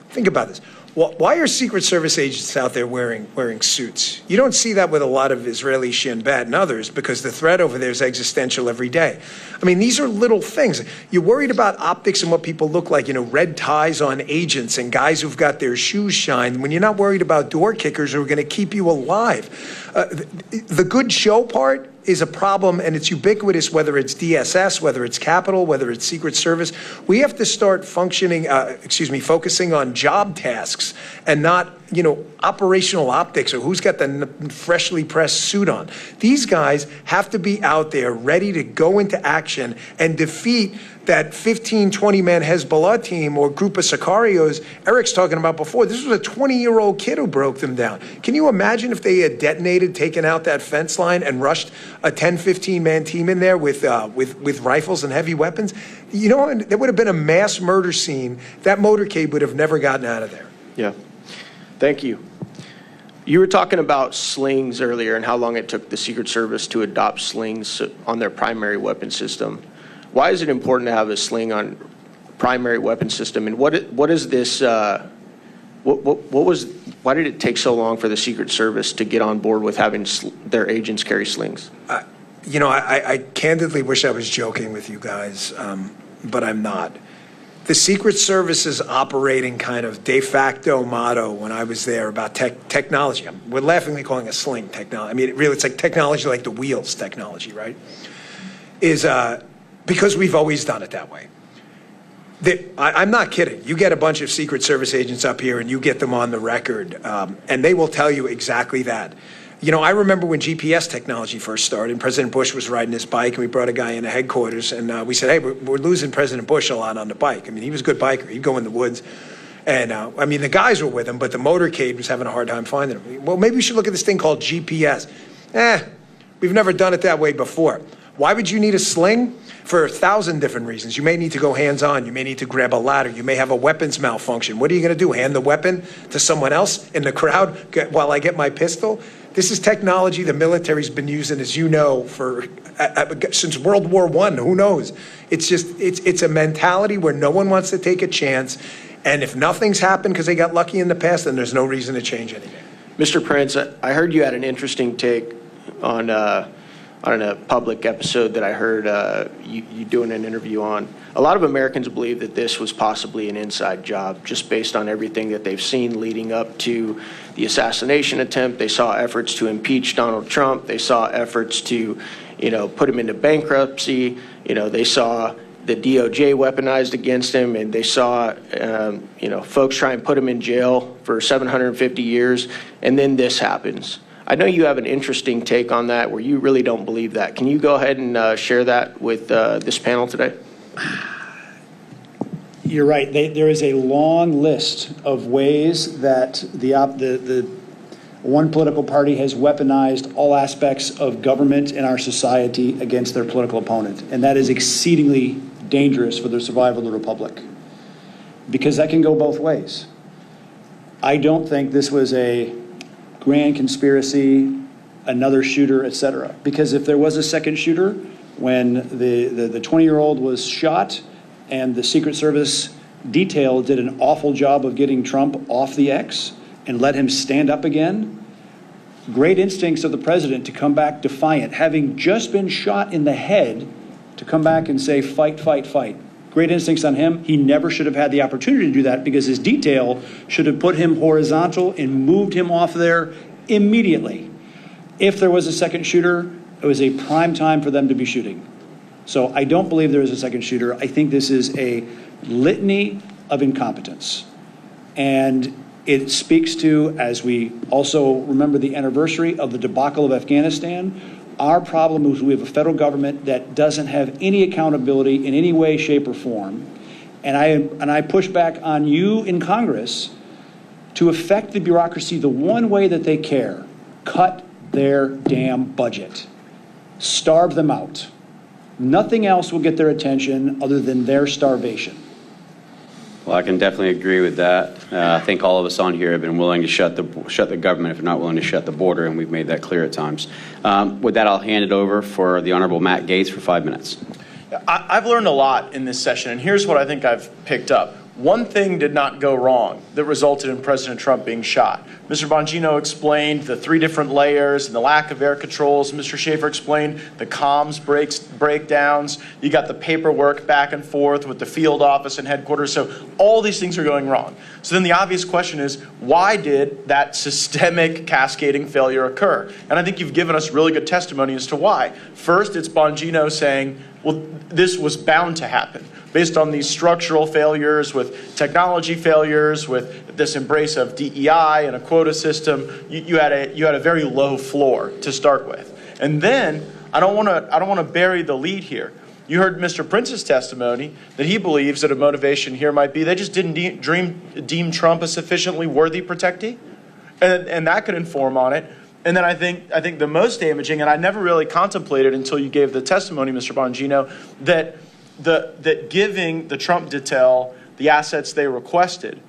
think about this. Why are Secret Service agents out there wearing suits? You don't see that with a lot of Israeli Shin Bet and others, because the threat over there is existential every day. I mean, these are little things. You're worried about optics and what people look like, red ties on agents and guys who've got their shoes shined, when you're not worried about door kickers who are going to keep you alive. The good show part is a problem, and it's ubiquitous, whether it's DSS, whether it's Capitol, whether it's Secret Service. We have to start focusing on job tasks and not, operational optics or who's got the freshly pressed suit on. These guys have to be out there ready to go into action and defeat that 15, 20-man Hezbollah team or group of Sicarios Eric's talking about before. This was a 20-year-old kid who broke them down. Can you imagine if they had detonated, taken out that fence line, and rushed a 10, 15-man team in there with rifles and heavy weapons? There would have been a mass murder scene. That motorcade would have never gotten out of there. Yeah. Thank you. You were talking about slings earlier and how long it took the Secret Service to adopt slings on their primary weapon system. Why is it important to have a sling on primary weapon system? And what is this? Why did it take so long for the Secret Service to get on board with having their agents carry slings? I candidly wish I was joking with you guys, but I'm not. The Secret Service's operating kind of de facto motto when I was there about technology, we're laughingly calling it sling technology. I mean, it's like technology like the wheels technology, right? Is because we've always done it that way. I'm not kidding. You get a bunch of Secret Service agents up here and you get them on the record, and they will tell you exactly that. I remember when GPS technology first started, and President Bush was riding his bike, and we brought a guy into headquarters, and we said, hey, we're losing President Bush a lot on the bike. I mean, he was a good biker. He'd go in the woods. And, the guys were with him, but the motorcade was having a hard time finding him. Well, maybe we should look at this thing called GPS. We've never done it that way before. Why would you need a sling? For 1,000 different reasons. You may need to go hands-on. You may need to grab a ladder. You may have a weapons malfunction. What are you going to do, hand the weapon to someone else in the crowd while I get my pistol? This is technology the military's been using, as you know, since World War I. Who knows? It's a mentality where no one wants to take a chance, and if nothing's happened because they got lucky in the past, then there's no reason to change anything. Mr. Prince, I heard you had an interesting take on a public episode that I heard you doing an interview on. A lot of Americans believe that this was possibly an inside job, just based on everything that they've seen leading up to the assassination attempt. They saw efforts to impeach Donald Trump. They saw efforts to, put him into bankruptcy. They saw the DOJ weaponized against him, and they saw, folks try and put him in jail for 750 years, and then this happens. I know you have an interesting take on that where you really don't believe that. Can you go ahead and share that with this panel today? You're right. There is a long list of ways that the one political party has weaponized all aspects of government in our society against their political opponent. And that is exceedingly dangerous for the survival of the republic, because that can go both ways. I don't think this was a grand conspiracy, another shooter, etc. Because if there was a second shooter, when the 20-year-old was shot and the Secret Service detail did an awful job of getting Trump off the X and let him stand up again, Great instincts of the president to come back defiant, having just been shot in the head, to come back and say, fight, fight, fight. Great instincts on him. He never should have had the opportunity to do that because his detail should have put him horizontal and moved him off there immediately. If there was a second shooter, it was a prime time for them to be shooting. So I don't believe there is a second shooter. I think this is a litany of incompetence. And it speaks to, as we also remember the anniversary of the debacle of Afghanistan, our problem is we have a federal government that doesn't have any accountability in any way, shape, or form. And I push back on you in Congress to affect the bureaucracy the one way that they care. Cut their damn budget. Starve them out. Nothing else will get their attention other than their starvation. Well, I can definitely agree with that. I think all of us on here have been willing to shut the government if we're not willing to shut the border, and we've made that clear at times. With that, I'll hand it over for the Honorable Matt Gaetz for 5 minutes. I've learned a lot in this session, and here's what I think I've picked up. One thing did not go wrong that resulted in President Trump being shot. Mr. Bongino explained the 3 different layers and the lack of air controls. Mr. Schaefer explained the comms breakdowns. You got the paperwork back and forth with the field office and headquarters. So all these things are going wrong. So then the obvious question is, why did that systemic cascading failure occur? And I think you've given us really good testimony as to why. First, it's Bongino saying, well, this was bound to happen based on these structural failures, with technology failures, with this embrace of DEI and a quota system. You had a very low floor to start with. And then I don't want to bury the lead here. You heard Mr. Prince's testimony that he believes that a motivation here might be they just didn't deem Trump a sufficiently worthy protectee, and that could inform on it. And then I think the most damaging, and I never really contemplated until you gave the testimony, Mr. Bongino, that giving the Trump detail the assets they requested,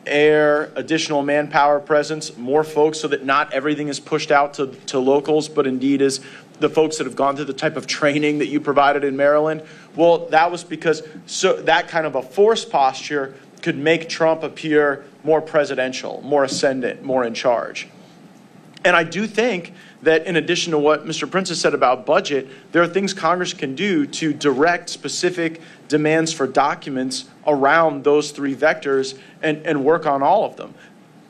air, additional manpower presence, more folks so that not everything is pushed out to locals, but indeed is the folks that have gone through the type of training that you provided in Maryland. Well, that was because that kind of a force posture could make Trump appear more presidential, more ascendant, more in charge. And I do think that in addition to what Mr. Prince has said about budget, there are things Congress can do to direct specific demands for documents around those 3 vectors and work on all of them.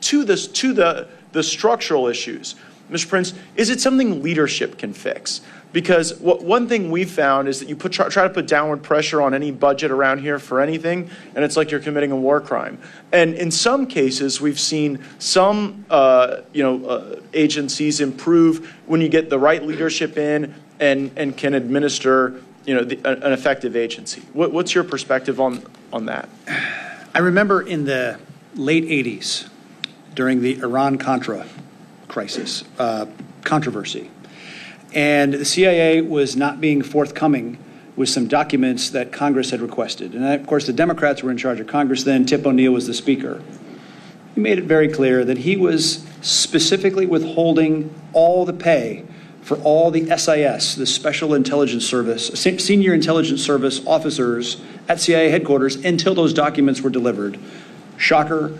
To the structural issues, Mr. Prince, is it something leadership can fix? Because one thing we've found is that you try to put downward pressure on any budget around here for anything, and it's like you're committing a war crime. And in some cases, we've seen some agencies improve when you get the right leadership in and can administer an effective agency. What's your perspective on that? I remember in the late 80s, during the Iran-Contra crisis, controversy, and the CIA was not being forthcoming with some documents that Congress had requested. And of course, the Democrats were in charge of Congress then. Tip O'Neill was the speaker. He made it very clear that he was specifically withholding all the pay for all the SIS, the Special Intelligence Service, Senior Intelligence Service officers at CIA headquarters until those documents were delivered. Shocker,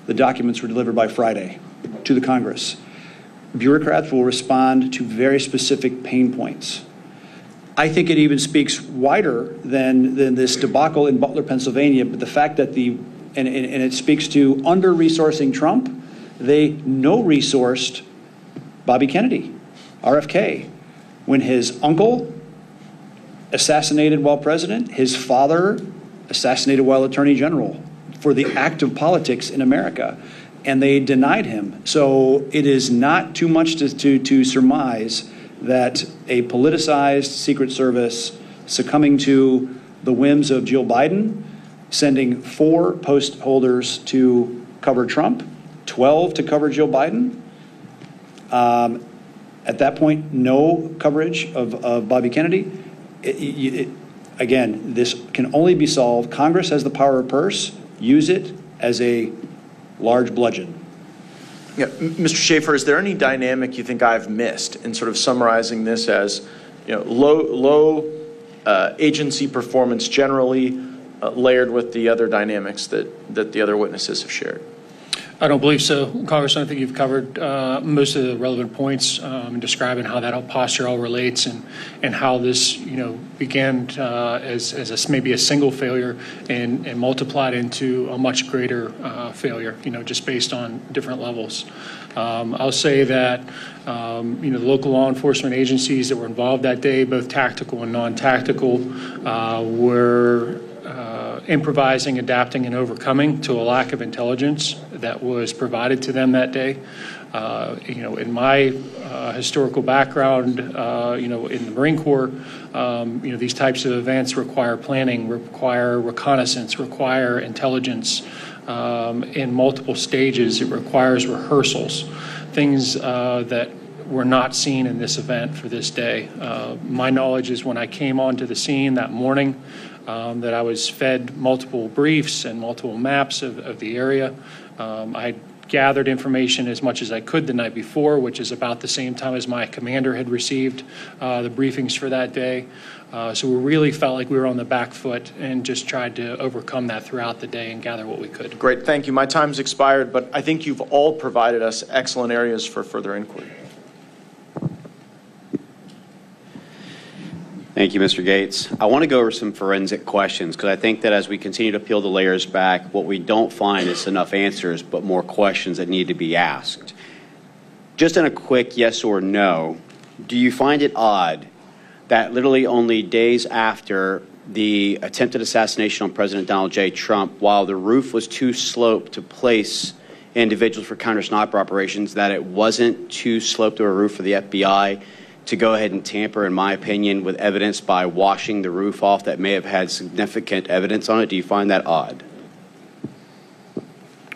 the documents were delivered by Friday to the Congress. Bureaucrats will respond to very specific pain points. I think it even speaks wider than this debacle in Butler, Pennsylvania, but the fact that and it speaks to under-resourcing Trump, they no-resourced Bobby Kennedy, RFK, when his uncle assassinated while president, his father assassinated while attorney general for the act of politics in America. And they denied him. So it is not too much to surmise that a politicized Secret Service succumbing to the whims of Jill Biden, sending 4 post holders to cover Trump, 12 to cover Jill Biden. At that point, no coverage of Bobby Kennedy. Again, this can only be solved. Congress has the power of purse. Use it as a large bludgeon. Yeah, Mr. Schaefer, is there any dynamic you think I've missed in sort of summarizing this as, low agency performance generally layered with the other dynamics that the other witnesses have shared? I don't believe so, Congressman. I think you've covered most of the relevant points in describing how that posture all relates and how this, began as maybe a single failure and multiplied into a much greater failure, just based on different levels. I'll say that, the local law enforcement agencies that were involved that day, both tactical and non-tactical, were improvising, adapting, and overcoming to a lack of intelligence that was provided to them that day. In my historical background, in the Marine Corps, these types of events require planning, require reconnaissance, require intelligence in multiple stages. It requires rehearsals, things that were not seen in this event for this day. My knowledge is when I came onto the scene that morning, that I was fed multiple briefs and multiple maps of the area. I gathered information as much as I could the night before, which is about the same time as my commander had received the briefings for that day. So we really felt like we were on the back foot and just tried to overcome that throughout the day and gather what we could. Great, thank you. My time's expired, but I think you've all provided us excellent areas for further inquiry. Thank you, Mr. Gaetz. I want to go over some forensic questions because I think that as we continue to peel the layers back, what we don't find is enough answers, but more questions that need to be asked. Just in a quick yes or no, do you find it odd that literally only days after the attempted assassination on President Donald J. Trump, while the roof was too sloped to place individuals for counter-sniper operations, that it wasn't too sloped to a roof for the FBI to go ahead and tamper, in my opinion, with evidence by washing the roof off that may have had significant evidence on it? Do you find that odd?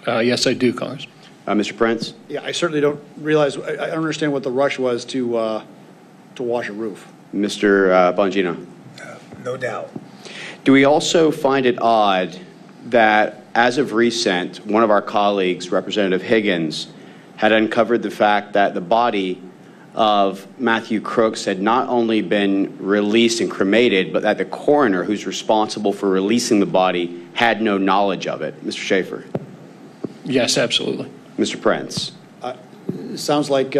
Yes, I do, Congress. Mr. Prince? Yeah, I certainly don't realize, I don't understand what the rush was to wash a roof. Mr. Bongino? No doubt. Do we also find it odd that, as of recent, one of our colleagues, Representative Higgins, had uncovered the fact that the body of Matthew Crooks had not only been released and cremated, but that the coroner who's responsible for releasing the body had no knowledge of it? Mr. Schaefer? Yes, absolutely. Mr. Prince? Sounds like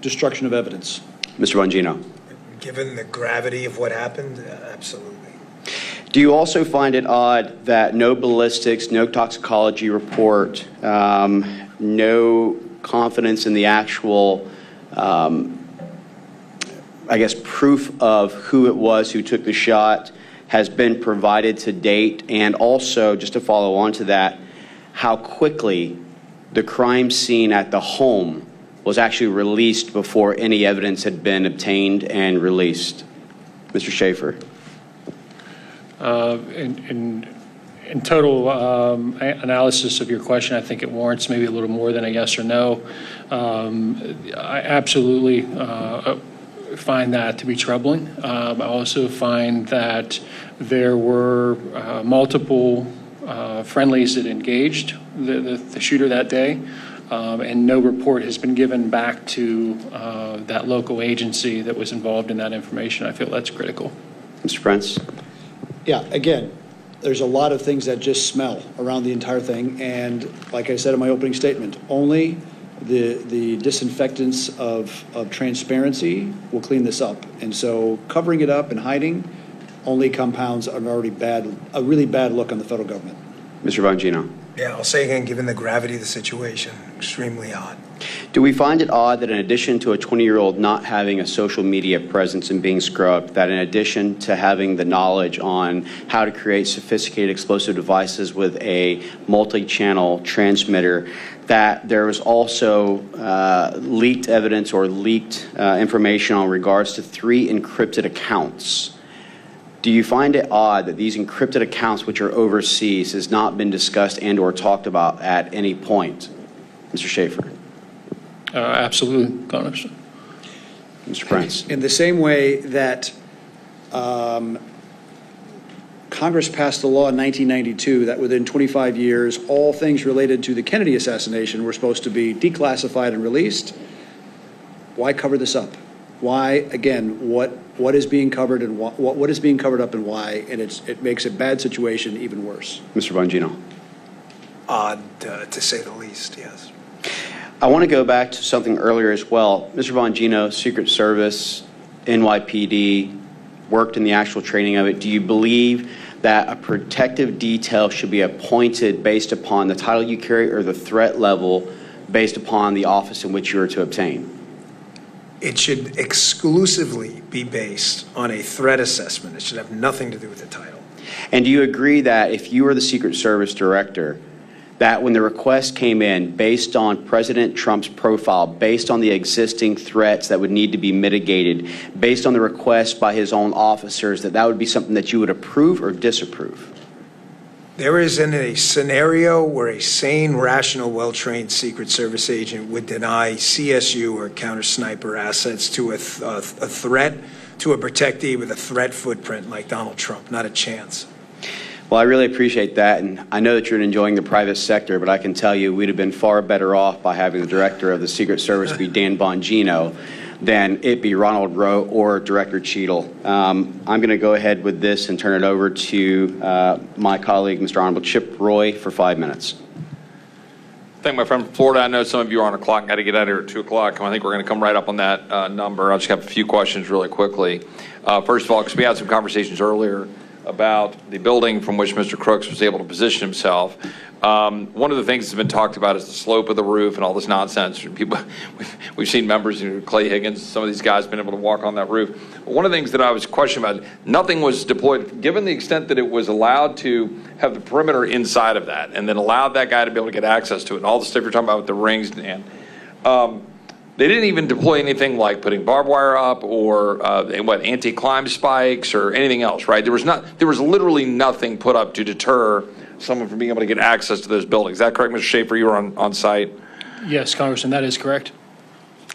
destruction of evidence. Mr. Bongino? Given the gravity of what happened, absolutely. Do you also find it odd that no ballistics, no toxicology report, no confidence in the actual, proof of who it was who took the shot has been provided to date? And also, just to follow on to that, how quickly the crime scene at the home was actually released before any evidence had been obtained and released? Mr. Schaefer. In total analysis of your question, I think it warrants maybe a little more than a yes or no. I absolutely find that to be troubling. I also find that there were multiple friendlies that engaged the shooter that day, and no report has been given back to that local agency that was involved in that information. I feel that's critical. Mr. Prince? Yeah, again, there's a lot of things that just smell around the entire thing, and like I said in my opening statement, only the disinfectants of transparency will clean this up. And so covering it up and hiding only compounds a really bad look on the federal government. Mr. Bongino? Yeah, I'll say again, given the gravity of the situation, extremely odd. Do we find it odd that in addition to a 20-year-old not having a social media presence and being scrubbed, that in addition to having the knowledge on how to create sophisticated explosive devices with a multi-channel transmitter, that there was also leaked evidence or leaked information on regards to 3 encrypted accounts? Do you find it odd that these encrypted accounts, which are overseas, has not been discussed and or talked about at any point? Mr. Schaefer? Absolutely, Congressman. Mr. Prince? In the same way that Congress passed a law in 1992 that within 25 years, all things related to the Kennedy assassination were supposed to be declassified and released, why cover this up? Why, again, what is being covered and what is being covered up and why? And it makes a bad situation even worse. Mr. Bongino? odd, to say the least, yes. I want to go back to something earlier as well. Mr. Bongino, Secret Service, NYPD, worked in the actual training of it. Do you believe that a protective detail should be appointed based upon the title you carry or the threat level based upon the office in which you are to obtain? It should exclusively be based on a threat assessment. It should have nothing to do with the title. And do you agree that if you were the Secret Service director, that when the request came in based on President Trump's profile, based on the existing threats that would need to be mitigated, based on the request by his own officers, that that would be something that you would approve or disapprove? There isn't a scenario where a sane, rational, well-trained Secret Service agent would deny CSU or counter-sniper assets to a threat, to a protectee with a threat footprint like Donald Trump. Not a chance. Well, I really appreciate that, and I know that you're enjoying the private sector, but I can tell you we'd have been far better off by having the director of the Secret Service be Dan Bongino than it be Ronald Rowe or Director Cheadle. I'm going to go ahead with this and turn it over to my colleague, Mr. Honorable Chip Roy, for 5 minutes. Thank my friend from Florida. I know some of you are on a clock. Got to get out of here at 2 o'clock. I think we're going to come right up on that number. I'll just have a few questions really quickly. First of all, because we had some conversations earlier about the building from which Mr. Crooks was able to position himself. One of the things that's been talked about is the slope of the roof and all this nonsense. People, we've seen members, Clay Higgins, some of these guys been able to walk on that roof. But one of the things that I was questioning about, nothing was deployed, given the extent that it was allowed to have the perimeter inside of that, and then allowed that guy to be able to get access to it, and all the stuff you're talking about with the rings, and they didn't even deploy anything like putting barbed wire up or anti-climb spikes or anything else, right? There was literally nothing put up to deter someone from being able to get access to those buildings. Is that correct, Mr. Schaefer? You were on site? Yes, Congressman, that is correct.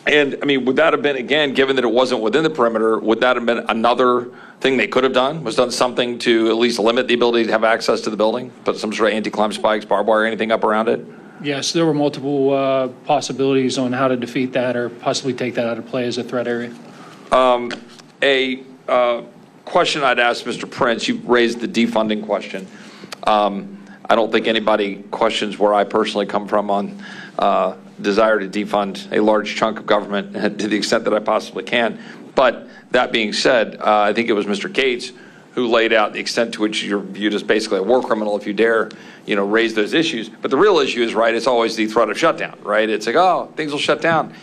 And I mean, would that have been, again, given that it wasn't within the perimeter, would that have been another thing they could have done? Was done something to at least limit the ability to have access to the building? Put some sort of anti-climb spikes, barbed wire, anything up around it? Yes, there were multiple possibilities on how to defeat that or possibly take that out of play as a threat area. A question I'd ask Mr. Prince, you raised the defunding question. I don't think anybody questions where I personally come from on desire to defund a large chunk of government to the extent that I possibly can. But that being said, I think it was Mr. Gaetz who laid out the extent to which you're viewed as basically a war criminal if you dare, raise those issues. But the real issue is, right, it's always the threat of shutdown, right? It's like, oh, things will shut down.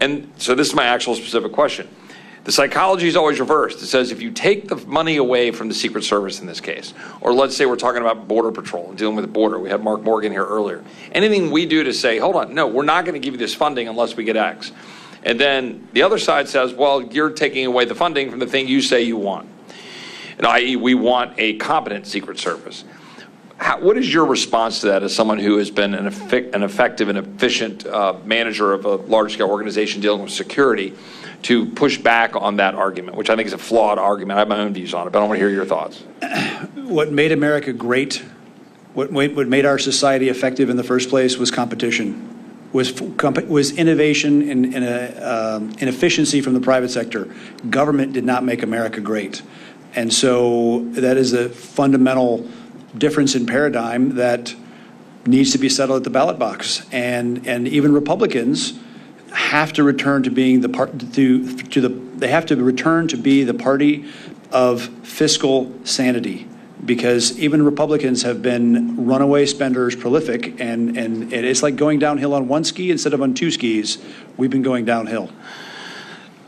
And so this is my actual specific question. The psychology is always reversed. It says if you take the money away from the Secret Service in this case, or let's say we're talking about Border Patrol and dealing with the border. We had Mark Morgan here earlier. Anything we do to say, hold on, no, we're not going to give you this funding unless we get X. And then the other side says, well, you're taking away the funding from the thing you say you want. And i.e., we want a competent Secret Service. What is your response to that as someone who has been an effective and efficient manager of a large-scale organization dealing with security to push back on that argument, which I think is a flawed argument? I have my own views on it, but I want to hear your thoughts. What made America great, what made our society effective in the first place was competition, was innovation and efficiency from the private sector. Government did not make America great. And so that is a fundamental difference in paradigm that needs to be settled at the ballot box. And even Republicans have to return to being they have to return to be the party of fiscal sanity, because even Republicans have been runaway spenders, prolific, and it's like going downhill on one ski instead of on two skis. We've been going downhill.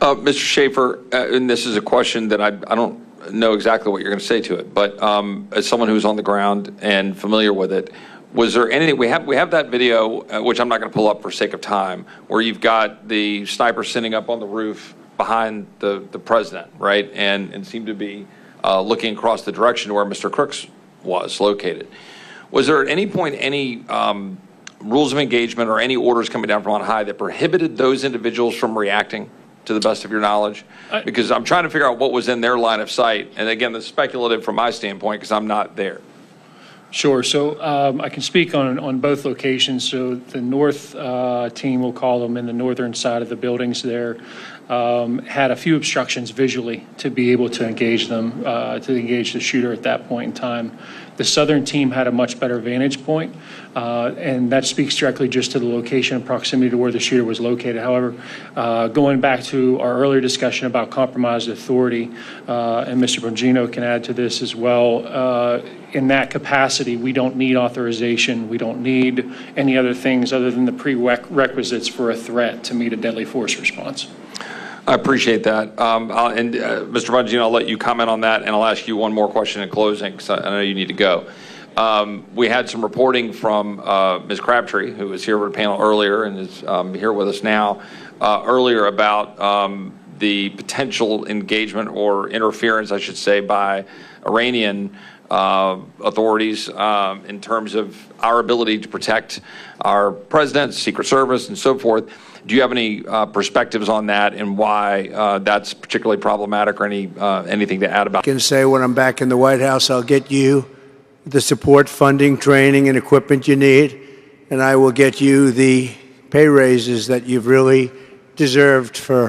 Mr. Schaefer, and this is a question that I don't know exactly what you're going to say to it, but as someone who's on the ground and familiar with it, was there anything, we have that video, which I'm not going to pull up for sake of time, where you've got the sniper sitting up on the roof behind the president, right, and seemed to be looking across the direction to where Mr. Crooks was located. Was there at any point any rules of engagement or any orders coming down from on high that prohibited those individuals from reacting, to the best of your knowledge? Because I'm trying to figure out what was in their line of sight. And again, that's speculative from my standpoint because I'm not there. Sure. So I can speak on both locations. So the north team, we'll call them, in the northern side of the buildings there. had a few obstructions visually to be able to engage them, to engage the shooter at that point in time. The Southern team had a much better vantage point, and that speaks directly just to the location and proximity to where the shooter was located. However, going back to our earlier discussion about compromised authority, and Mr. Bongino can add to this as well, in that capacity, we don't need authorization. We don't need any other things other than the prerequisites for a threat to meet a deadly force response. I appreciate that. Mr. Bongino, I'll let you comment on that, and I'll ask you one more question in closing, because I know you need to go. We had some reporting from Ms. Crabtree, who was here with the panel earlier and is here with us now, earlier about the potential engagement or interference, I should say, by Iranian authorities in terms of our ability to protect our president, Secret Service, and so forth. Do you have any perspectives on that and why that's particularly problematic, or anything to add about it? I can say when I'm back in the White House, I'll get you the support, funding, training, and equipment you need, and I will get you the pay raises that you've really deserved for